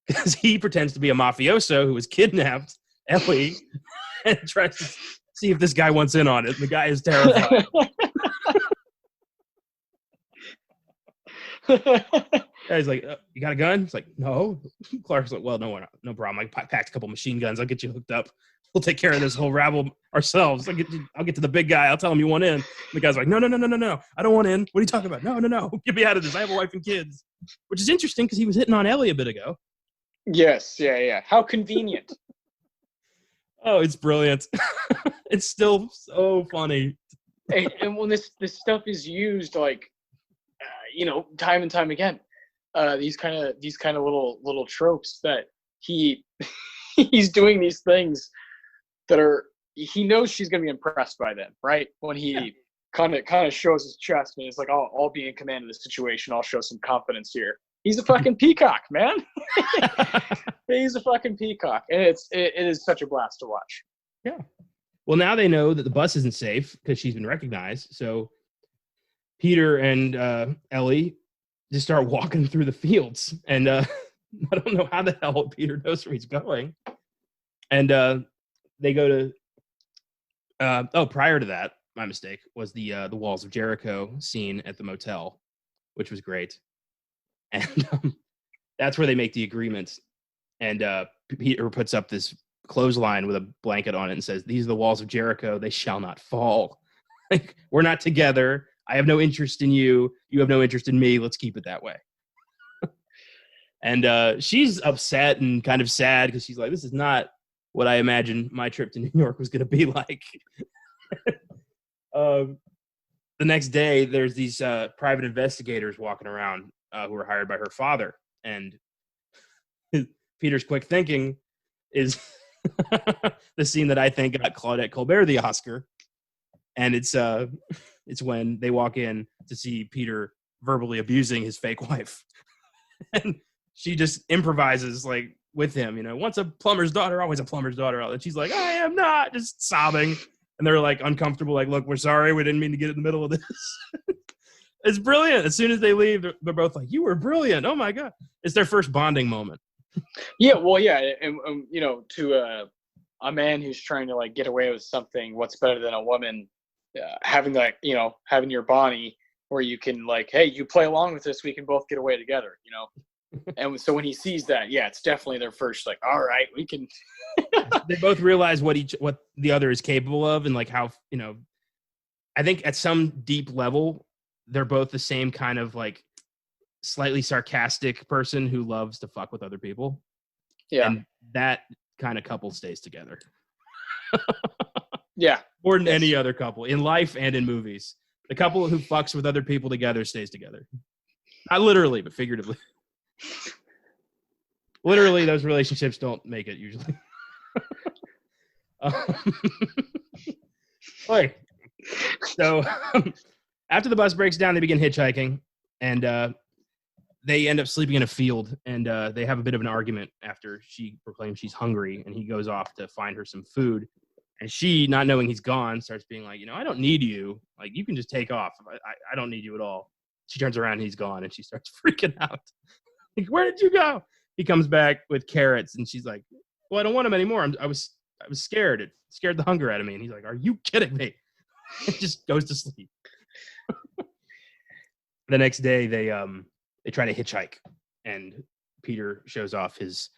Because he pretends to be a mafioso who has kidnapped Ellie and tries to see if this guy wants in on it. And the guy is terrified. He's like, "You got a gun?" It's like, "No." Clark's like, "Well, no problem. I packed a couple machine guns. I'll get you hooked up. We'll take care of this whole rabble ourselves. I'll get to the big guy. I'll tell him you want in." The guy's like, No. I don't want in. What are you talking about? No. Get me out of this. I have a wife and kids." Which is interesting because he was hitting on Ellie a bit ago. Yes. Yeah. How convenient. Oh, it's brilliant. It's still so funny. And when this stuff is used, like, time and time again, these kind of little tropes that he's doing these things that he knows she's going to be impressed by them, right? When he kind of shows his chest and it's like, I'll be in command of the situation. I'll show some confidence here. He's a fucking peacock, man. He's a fucking peacock, and it is such a blast to watch. Yeah. Well, now they know that the bus isn't safe because she's been recognized. So Peter and Ellie just start walking through the fields, and I don't know how the hell Peter knows where he's going. And they go to prior to that, my mistake was the Walls of Jericho scene at the motel, which was great. And that's where they make the agreement. And Peter puts up this clothesline with a blanket on it and says, "These are the walls of Jericho. They shall not fall. Like, we're not together. I have no interest in you. You have no interest in me. Let's keep it that way." And she's upset and kind of sad because she's like, "This is not what I imagined my trip to New York was going to be like." The next day, there's these private investigators walking around who were hired by her father. And Peter's quick thinking is the scene that I think got Claudette Colbert the Oscar. And it's when they walk in to see Peter verbally abusing his fake wife. And she just improvises like with him, once a plumber's daughter, always a plumber's daughter. And she's like, I am not, just sobbing. And they're like uncomfortable, like, look, we're sorry. We didn't mean to get in the middle of this. It's brilliant. As soon as they leave, they're both like, you were brilliant. Oh my God. It's their first bonding moment. Yeah, well, yeah. And to a man who's trying to like get away with something, what's better than a woman having like, having your Bonnie where you can like, hey, you play along with this, we can both get away together, And so when he sees that, yeah, it's definitely their first like, all right, we can. They both realize what the other is capable of, and like how, I think at some deep level, they're both the same kind of like slightly sarcastic person who loves to fuck with other people. Yeah. And that kind of couple stays together. Yeah. More than any other couple in life and in movies. The couple who fucks with other people together stays together. Not literally, but figuratively. Literally, those relationships don't make it usually. So after the bus breaks down, they begin hitchhiking, and they end up sleeping in a field, and they have a bit of an argument after she proclaims she's hungry, and he goes off to find her some food. And she, not knowing he's gone, starts being like, I don't need you. Like, you can just take off. I don't need you at all. She turns around and he's gone, and she starts freaking out. Like, where did you go? He comes back with carrots, and she's like, well, I don't want him anymore. I was scared. It scared the hunger out of me. And he's like, are you kidding me? It just goes to sleep. The next day, they try to hitchhike, and Peter shows off his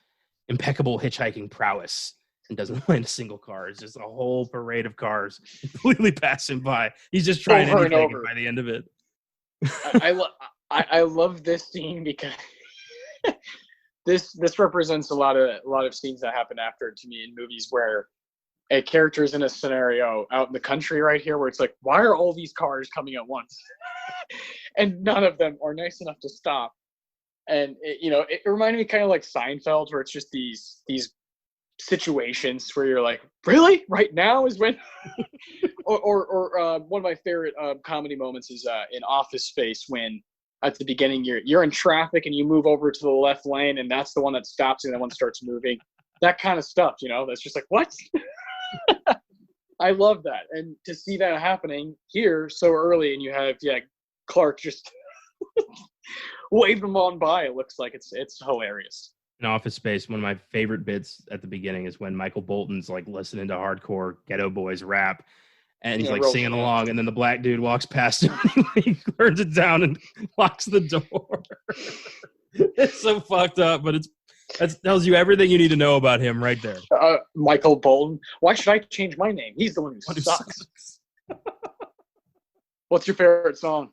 impeccable hitchhiking prowess and doesn't land a single car. It's just a whole parade of cars completely passing by. He's just trying anything, and by the end of it. I love this scene because this represents a lot of scenes that happen after to me in movies where a character is in a scenario out in the country right here where it's like, why are all these cars coming at once? And none of them are nice enough to stop. And it reminded me kind of like Seinfeld, where it's just these situations where you're like, really, right now is when. or one of my favorite comedy moments is in Office Space, when at the beginning you're in traffic and you move over to the left lane, and that's the one that stops and that one starts moving. That kind of stuff, that's just like, what? I love that. And to see that happening here so early, and you have Clark just wave them on by, it looks like it's hilarious. In Office Space, one of my favorite bits at the beginning is when Michael Bolton's like listening to hardcore Ghetto Boys rap, and he's like singing along, and then the black dude walks past him and he turns it down and locks the door. It's so fucked up, but that tells you everything you need to know about him right there. Michael Bolton. Why should I change my name? He's the one who sucks. What's your favorite song?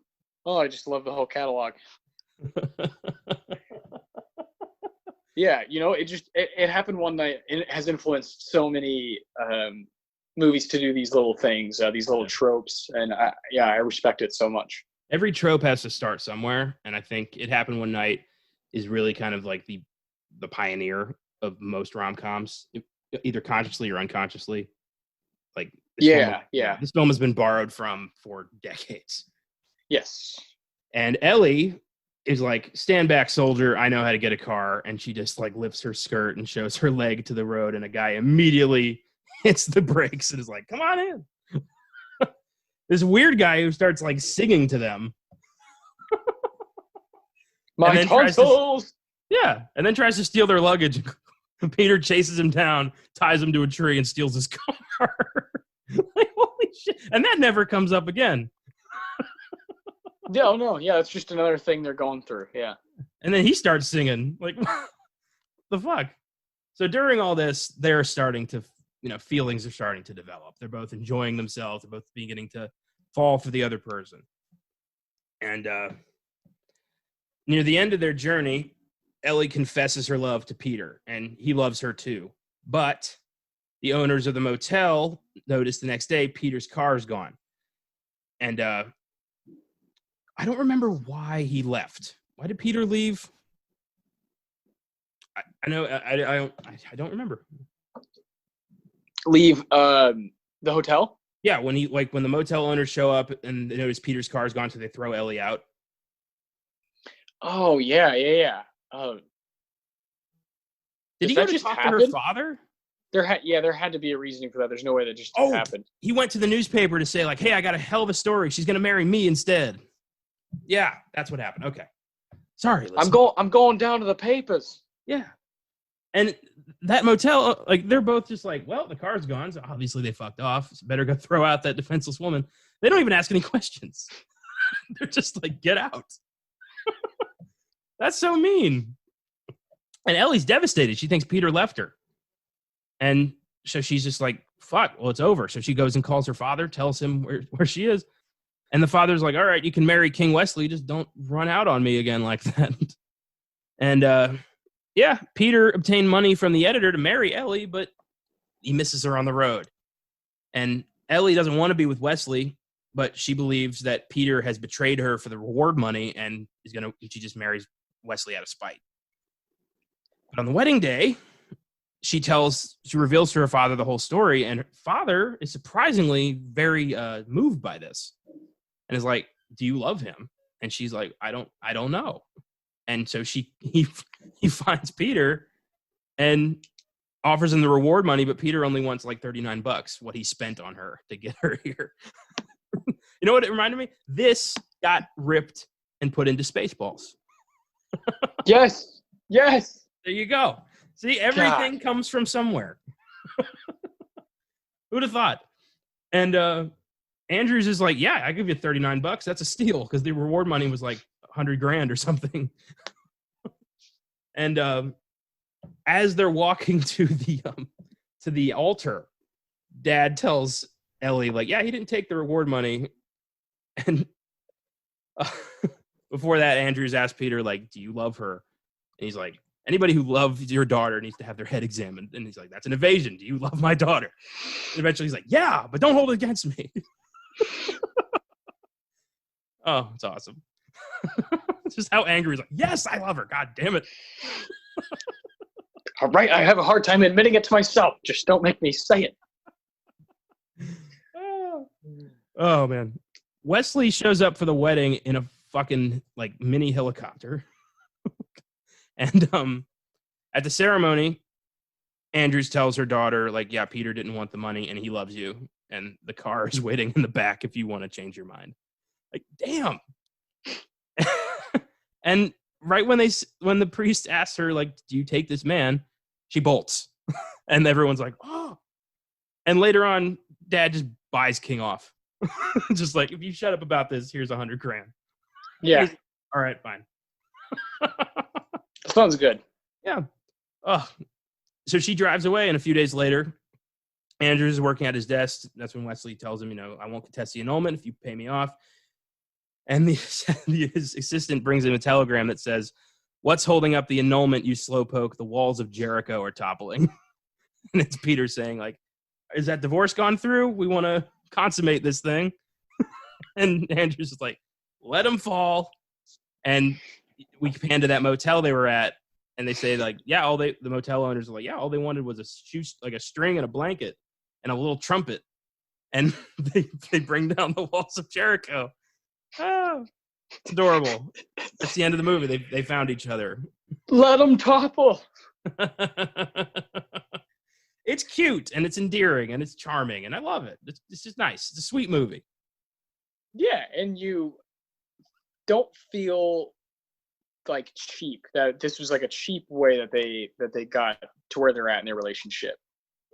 Oh, I just love the whole catalog. Yeah, it happened one night, and it has influenced so many movies to do these little things, these little tropes, and I respect it so much. Every trope has to start somewhere, and I think It Happened One Night is really kind of like the pioneer of most rom-coms, either consciously or unconsciously. Like, this film has been borrowed from for decades. Yes. And Ellie is like, stand back, soldier, I know how to get a car. And she just like lifts her skirt and shows her leg to the road, and a guy immediately hits the brakes and is like, come on in. This weird guy who starts like singing to them. My tonsils! And then tries to steal their luggage. Peter chases him down, ties him to a tree, and steals his car. Like, holy shit. And that never comes up again. No, it's just another thing they're going through, yeah. And then he starts singing, like, what the fuck? So during all this, they're starting to, feelings are starting to develop. They're both enjoying themselves. They're both beginning to fall for the other person. And near the end of their journey, Ellie confesses her love to Peter, and he loves her too. But the owners of the motel notice the next day Peter's car is gone. And I don't remember why he left. Why did Peter leave? I know. I don't remember. Leave the hotel? Yeah, when when the motel owners show up and they notice Peter's car's gone, so they throw Ellie out. Oh yeah. Did he that go to just talk happen? to her father? There had to be a reasoning for that. There's no way that just happened. He went to the newspaper to say like, "Hey, I got a hell of a story. She's gonna marry me instead." Yeah, that's what happened. Okay, sorry. I'm going down to the papers. Yeah, and that motel, like, they're both just like, well, the car's gone, so obviously they fucked off. So better go throw out that defenseless woman. They don't even ask any questions. They're just like, get out. That's so mean. And Ellie's devastated. She thinks Peter left her. And so she's just like, fuck, well, it's over. So she goes and calls her father, tells him where she is. And the father's like, all right, you can marry King Wesley. Just don't run out on me again like that. And yeah, Peter obtained money from the editor to marry Ellie, but he misses her on the road. And Ellie doesn't want to be with Wesley, but she believes that Peter has betrayed her for the reward money and she just marries Wesley out of spite. But on the wedding day, she reveals to her father the whole story, and her father is surprisingly very moved by this and is like, do you love him? And she's like, I don't know. And so he finds Peter and offers him the reward money, but Peter only wants like $39, what he spent on her to get her here. You know what it reminded me? This got ripped and put into Spaceballs. Yes. There you go. See, everything comes from somewhere. Who'd have thought? And Andrews is like, yeah, I give you $39. That's a steal, because the reward money was like $100,000 or something. And as they're walking to the altar, Dad tells Ellie, like, yeah, he didn't take the reward money. And before that, Andrews asked Peter, like, do you love her? And he's like, anybody who loves your daughter needs to have their head examined. And he's like, that's an evasion. Do you love my daughter? And eventually he's like, yeah, but don't hold it against me. Oh, it's awesome. Just how angry he's like, yes, I love her. God damn it. All right, I have a hard time admitting it to myself. Just don't make me say it. Oh, man. Wesley shows up for the wedding in a fucking, like, mini helicopter. And at the ceremony, Andrews tells her daughter, like, yeah, Peter didn't want the money and he loves you. And the car is waiting in the back if you want to change your mind. Like, damn. And right when the priest asks her, like, do you take this man? She bolts. And everyone's like, oh. And later on, Dad just buys King off. Just like, if you shut up about this, here's $100,000. Yeah. All right, fine. Sounds good. Yeah. Oh. So she drives away, and a few days later, Andrews is working at his desk. That's when Wesley tells him, I won't contest the annulment if you pay me off. And his assistant brings him a telegram that says, what's holding up the annulment, you slowpoke? The walls of Jericho are toppling. And it's Peter saying, like, is that divorce gone through? We want to consummate this thing. And Andrews is like, let him fall. And we pan to that motel they were at, and they say, like, yeah, the motel owners are like, yeah, all they wanted was a string and a blanket and a little trumpet. And they bring down the walls of Jericho. Oh, it's adorable. That's the end of the movie. They found each other. Let them topple. It's cute and it's endearing and it's charming and I love it. It's just nice. It's a sweet movie. Yeah, and you don't feel like cheap. That this was like a cheap way that they got to where they're at in their relationship.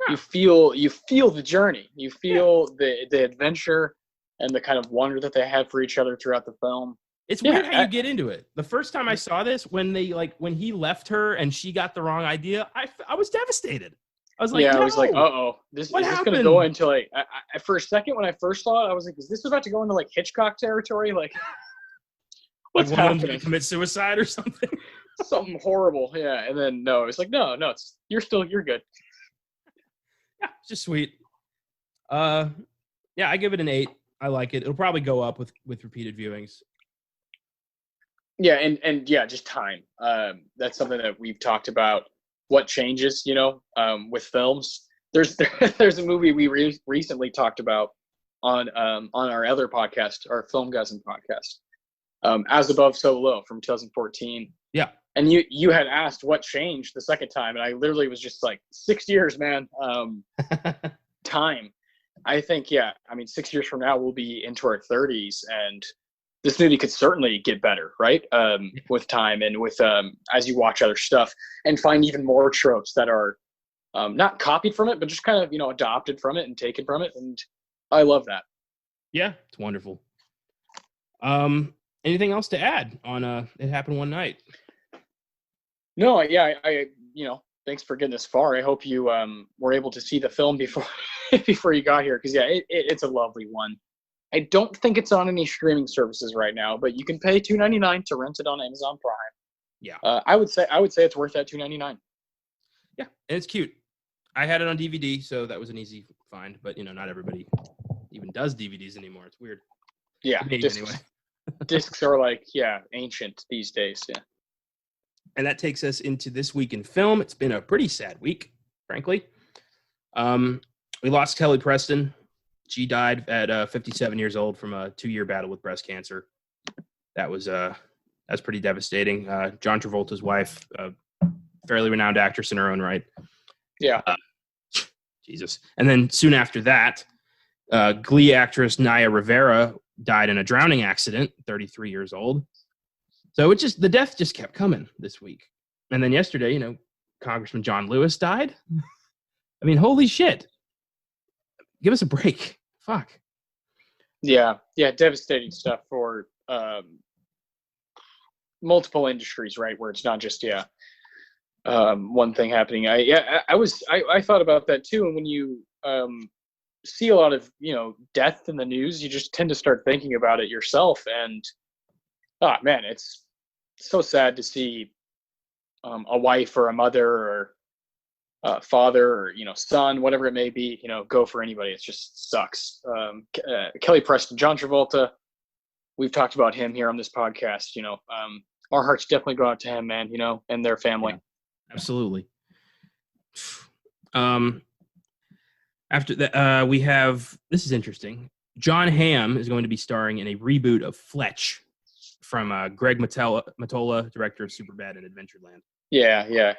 Yeah. You feel the journey. You feel the adventure and the kind of wonder that they have for each other throughout the film. It's weird how you get into it. The first time I saw this, when he left her and she got the wrong idea, I was devastated. I was like, yeah, no. I was like, uh-oh. Is this going to go into, like, for a second when I first saw it, I was like, is this about to go into, like, Hitchcock territory? Like, what's happening? Going to commit suicide or something? Something horrible, yeah. And then, no, it's like, no, you're good. Yeah, it's just sweet. Yeah, I give it an 8. I like it. It'll probably go up with repeated viewings. Yeah, and yeah, just time. That's something that we've talked about what changes, with films. There's there's a movie we recently talked about on our other podcast, our Filmgazm podcast, As Above, So Below from 2014. Yeah. And you had asked what changed the second time, and I literally was just like, 6 years, man. Time. I think, 6 years from now we'll be into our 30s, and this movie could certainly get better, right? With time and with as you watch other stuff and find even more tropes that are not copied from it, but just kind of adopted from it and taken from it, and I love that. Yeah, it's wonderful. Anything else to add on It Happened One Night? No, I thanks for getting this far. I hope you were able to see the film before before you got here, because it's a lovely one. I don't think it's on any streaming services right now, but you can pay $2.99 to rent it on Amazon Prime. Yeah, I would say it's worth that $2.99. Yeah, and it's cute. I had it on DVD, so that was an easy find. But not everybody even does DVDs anymore. It's weird. Yeah, anyway. Discs are ancient these days. Yeah. And that takes us into this week in film. It's been a pretty sad week, frankly. We lost Kelly Preston. She died at 57 years old from a 2-year battle with breast cancer. That's pretty devastating. John Travolta's wife, fairly renowned actress in her own right. Yeah. Jesus. And then soon after that, Glee actress Naya Rivera died in a drowning accident, 33 years old. So the death just kept coming this week. And then yesterday, Congressman John Lewis died. I mean, holy shit. Give us a break. Fuck. Yeah, devastating stuff for multiple industries, right? Where it's not just one thing happening. I thought about that too. And when you see a lot of death in the news, you just tend to start thinking about it yourself. And man, it's so sad to see a wife or a mother or father or son, whatever it may be, go for anybody. It just sucks. Kelly Preston, John Travolta, we've talked about him here on this podcast. Our hearts definitely go out to him, man. And their family. Yeah, absolutely. After that, we have, this is interesting. John Hamm is going to be starring in a reboot of Fletch from Greg Mottola, director of Superbad and Adventureland. Yeah.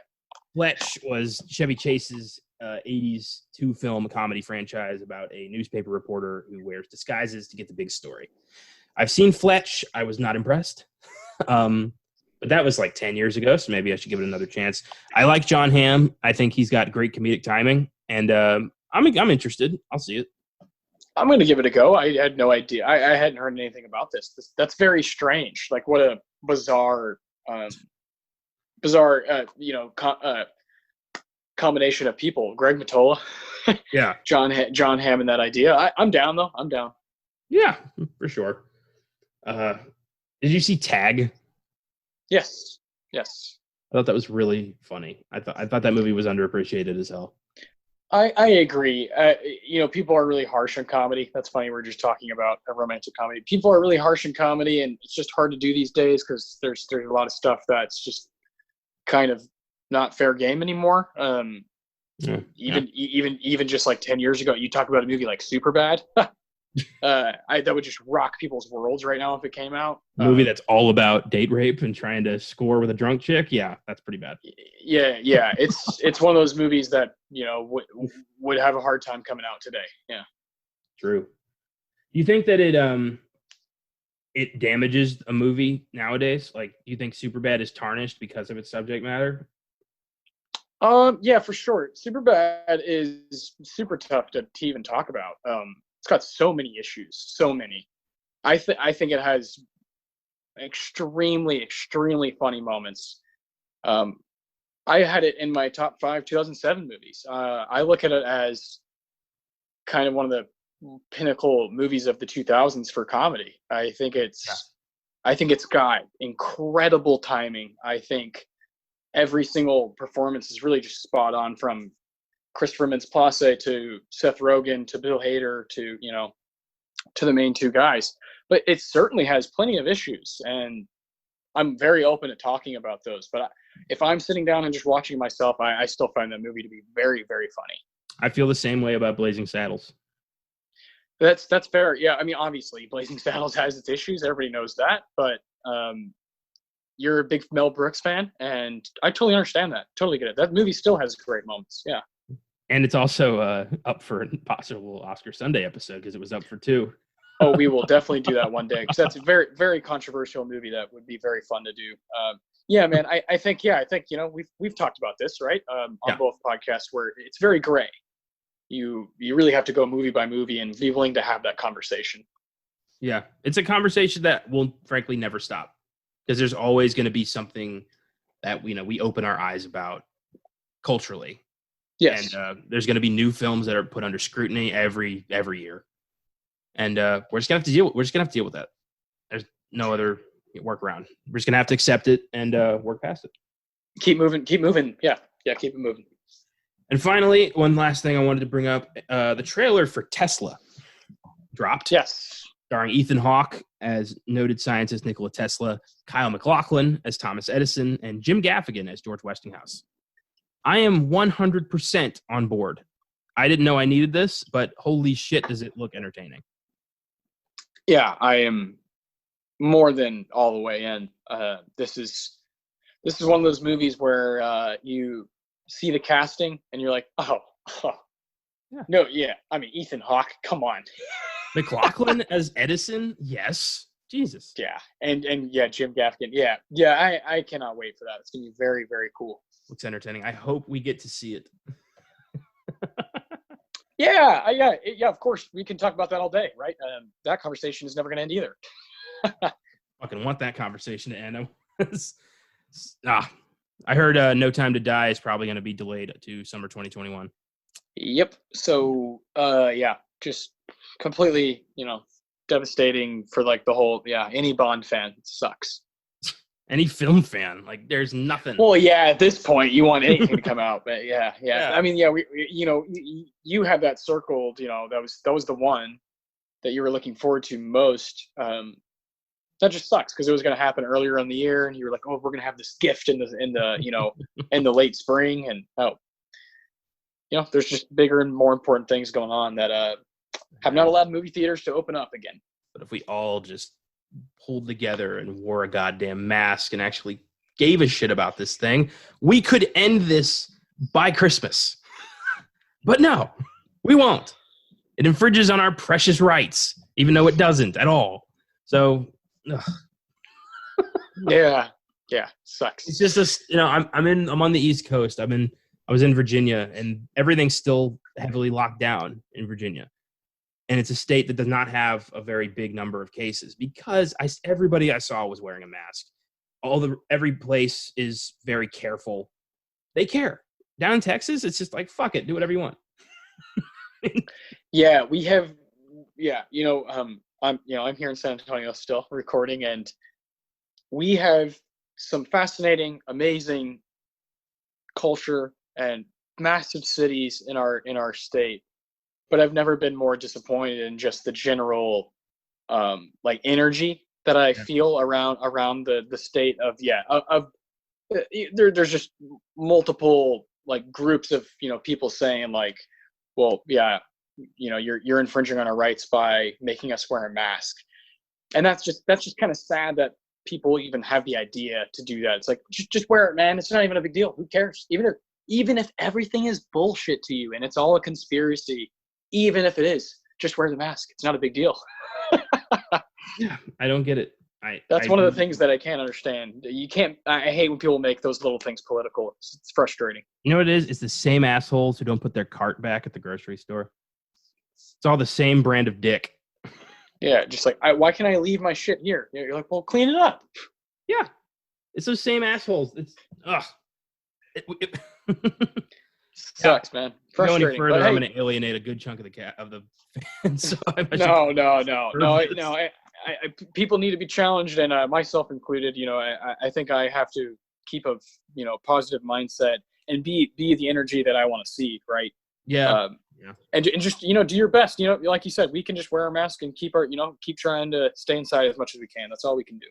Fletch was Chevy Chase's 80s 2-film comedy franchise about a newspaper reporter who wears disguises to get the big story. I've seen Fletch. I was not impressed. But that was 10 years ago, so maybe I should give it another chance. I like John Hamm. I think he's got great comedic timing, and I'm interested. I'll see it. I'm going to give it a go. I had no idea. I hadn't heard anything about this. That's very strange. What a bizarre combination of people. Greg Mottola, yeah, John Hamm, and that idea. I'm down though. I'm down. Yeah, for sure. Did you see Tag? Yes. I thought that was really funny. I thought that movie was underappreciated as hell. I agree. People are really harsh on comedy. That's funny. We're just talking about a romantic comedy. People are really harsh on comedy, and it's just hard to do these days because there's a lot of stuff that's just kind of not fair game anymore. Even just 10 years ago, you talk about a movie like Superbad. That would just rock people's worlds right now if it came out. A movie that's all about date rape and trying to score with a drunk chick. Yeah, that's pretty bad. Yeah. It's one of those movies that would have a hard time coming out today. Yeah. True. Do you think that it damages a movie nowadays? Do you think Superbad is tarnished because of its subject matter? Yeah, for sure. Superbad is super tough to even talk about. It's got so many issues, so many. I think it has extremely, extremely funny moments. I had it in my top 5 2007 movies. I look at it as kind of one of the pinnacle movies of the 2000s for comedy. I think it's got incredible timing. I think every single performance is really just spot on, from Christopher Mintz-Plasse to Seth Rogen to Bill Hader to the main two guys. But it certainly has plenty of issues, and I'm very open to talking about those. But if I'm sitting down and just watching myself, I still find that movie to be very, very funny. I feel the same way about Blazing Saddles. That's fair. Yeah, I mean, obviously, Blazing Saddles has its issues. Everybody knows that. But you're a big Mel Brooks fan, and I totally understand that. Totally get it. That movie still has great moments. Yeah. And it's also up for a possible Oscar Sunday episode because it was up for 2. Oh, we will definitely do that one day because that's a very, very controversial movie that would be very fun to do. Yeah, man. I think we've talked about this, right? On both podcasts where it's very gray. You really have to go movie by movie and be willing to have that conversation. Yeah, it's a conversation that will frankly never stop because there's always going to be something that we open our eyes about culturally. Yes, and there's going to be new films that are put under scrutiny every year, and we're just gonna have to deal. We're just gonna have to deal with that. There's no other workaround. We're just gonna have to accept it and work past it. Keep moving. Yeah, keep it moving. And finally, one last thing I wanted to bring up: the trailer for Tesla dropped. Yes, starring Ethan Hawke as noted scientist Nikola Tesla, Kyle MacLachlan as Thomas Edison, and Jim Gaffigan as George Westinghouse. I am 100% on board. I didn't know I needed this, but holy shit, does it look entertaining. Yeah, I am more than all the way in. This is one of those movies where you see the casting and you're like, oh. Yeah. No, yeah. I mean, Ethan Hawke, come on. McLaughlin as Edison? Yes. Jesus. Yeah. And yeah, Jim Gaffigan. Yeah, I cannot wait for that. It's going to be very, very cool. Looks entertaining. I hope we get to see it. Yeah, of course. We can talk about that all day, right? That conversation is never going to end either. Fucking want that conversation to end. I heard No Time to Die is probably going to be delayed to summer 2021. Yep. So, just completely, devastating for like the whole, any Bond fan. It sucks. Any film fan, like there's nothing. Well, yeah, at this point you want anything to come out, but yeah. I mean, we you have that circled, that was the one that you were looking forward to most. That just sucks because it was going to happen earlier in the year, and you were like, oh, we're going to have this gift in the in the late spring, and there's just bigger and more important things going on that have not allowed movie theaters to open up again. But if we all just pulled together and wore a goddamn mask and actually gave a shit about this thing, we could end this by Christmas. But no, we won't. It infringes on our precious rights, even though it doesn't at all. So, yeah, sucks. It's just I'm on the East Coast. I was in Virginia, and everything's still heavily locked down in Virginia. And it's a state that does not have a very big number of cases because everybody I saw was wearing a mask. Every place is very careful. They care. Down in Texas, it's just like, fuck it, do whatever you want. Yeah, we have. Yeah, I'm here in San Antonio still recording, and we have some fascinating, amazing culture and massive cities in our state. But I've never been more disappointed in just the general energy that I feel around the state of there's just multiple like groups of people saying like, well, yeah, you're infringing on our rights by making us wear a mask. And that's just kind of sad that people even have the idea to do that. It's like, just wear it, man. It's not even a big deal. Who cares? Even if everything is bullshit to you and it's all a conspiracy, even if it is, just wear the mask. It's not a big deal. Yeah, I don't get it. That's one of the things that I can't understand. I hate when people make those little things political. It's frustrating. You know what it is? It's the same assholes who don't put their cart back at the grocery store. It's all the same brand of dick. Yeah, just like, why can't I leave my shit here? You're like, well, clean it up. Yeah, it's those same assholes. It's sucks, man. Frustrating. Going any further, I'm going to alienate a good chunk of the fans. So No. People need to be challenged, and myself included. I think I have to keep a positive mindset and be the energy that I want to see. Right. Yeah. And just do your best. Like you said, we can just wear a mask and keep trying to stay inside as much as we can. That's all we can do.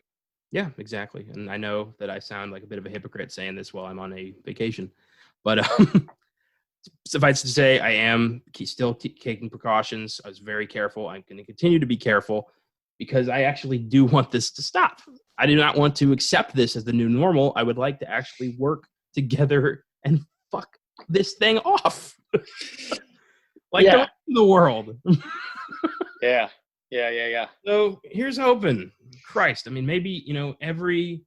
Yeah, exactly. And I know that I sound like a bit of a hypocrite saying this while I'm on a vacation, but suffice to say, I am still taking precautions. I was very careful. I'm going to continue to be careful because I actually do want this to stop. I do not want to accept this as the new normal. I would like to actually work together and fuck this thing off. Like the rest of the world. Yeah. So here's hoping. Christ, I mean, maybe, every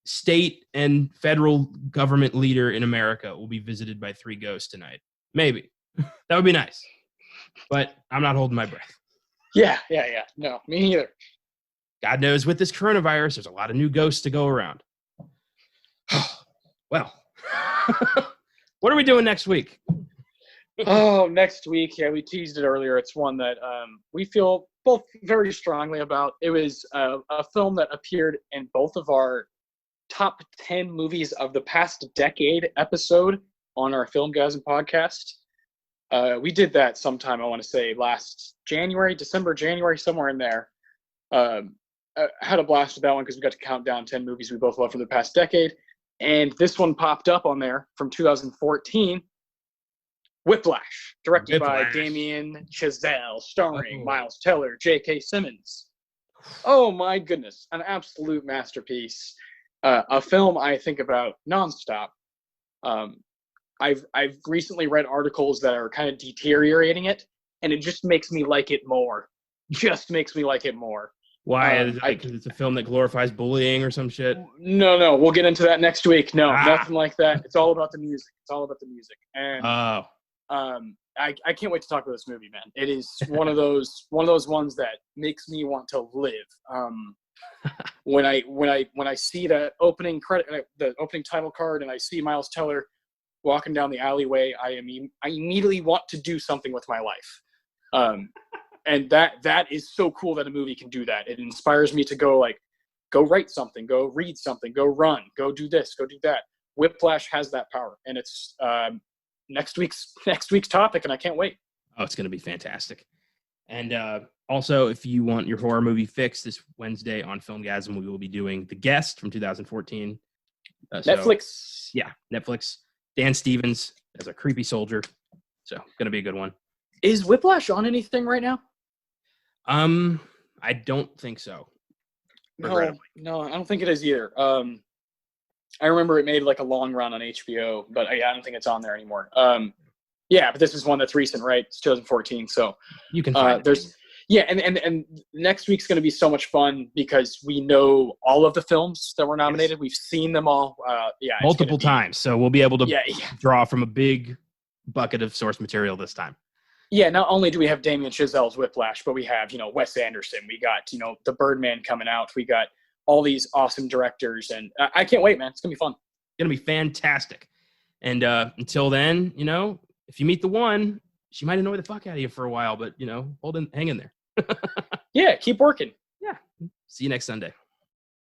state and federal government leader in America will be visited by 3 ghosts tonight. Maybe. That would be nice. But I'm not holding my breath. Yeah. No, me neither. God knows with this coronavirus, there's a lot of new ghosts to go around. Well, what are we doing next week? Oh, next week. Yeah, we teased it earlier. It's one that we feel both very strongly about. It was a film that appeared in both of our top 10 movies of the past decade episode on our Filmgazm podcast. We did that sometime, I want to say, last December, January, somewhere in there. I had a blast with that one because we got to count down 10 movies we both love from the past decade. And this one popped up on there from 2014. Whiplash, directed by Damien Chazelle, starring Miles Teller, J.K. Simmons. Oh my goodness, an absolute masterpiece. A film I think about nonstop. I've recently read articles that are kind of deteriorating it, and it just makes me like it more. Why? Because it's a film that glorifies bullying or some shit? No. We'll get into that next week. No, nothing like that. It's all about the music. And I can't wait to talk about this movie, man. It is one of those ones that makes me want to live. When I see the opening credit, the opening title card, and I see Miles Teller walking down the alleyway, I immediately want to do something with my life. And that is so cool that a movie can do that. It inspires me to go write something, go read something, go run, go do this, go do that. Whiplash has that power, and it's next week's topic, and I can't wait. Oh, it's going to be fantastic. And also, if you want your horror movie fix, this Wednesday on Filmgazm, we will be doing The Guest from 2014. Netflix. Yeah, Netflix. Dan Stevens as a creepy soldier. So, going to be a good one. Is Whiplash on anything right now? I don't think so. No, I don't think it is either. I remember it made like a long run on HBO, but I don't think it's on there anymore. Yeah, but this is one that's recent, right? It's 2014, so you can find it. Yeah, and next week's going to be so much fun because we know all of the films that were nominated. Yes. We've seen them all. Multiple times, so we'll be able to draw from a big bucket of source material this time. Yeah, not only do we have Damien Chazelle's Whiplash, but we have, Wes Anderson. We got, The Birdman coming out. We got all these awesome directors, and I can't wait, man. It's going to be fun. It's going to be fantastic. And until then, if you meet the one, she might annoy the fuck out of you for a while, but, hang in there. Yeah, keep working. Yeah. See you next Sunday.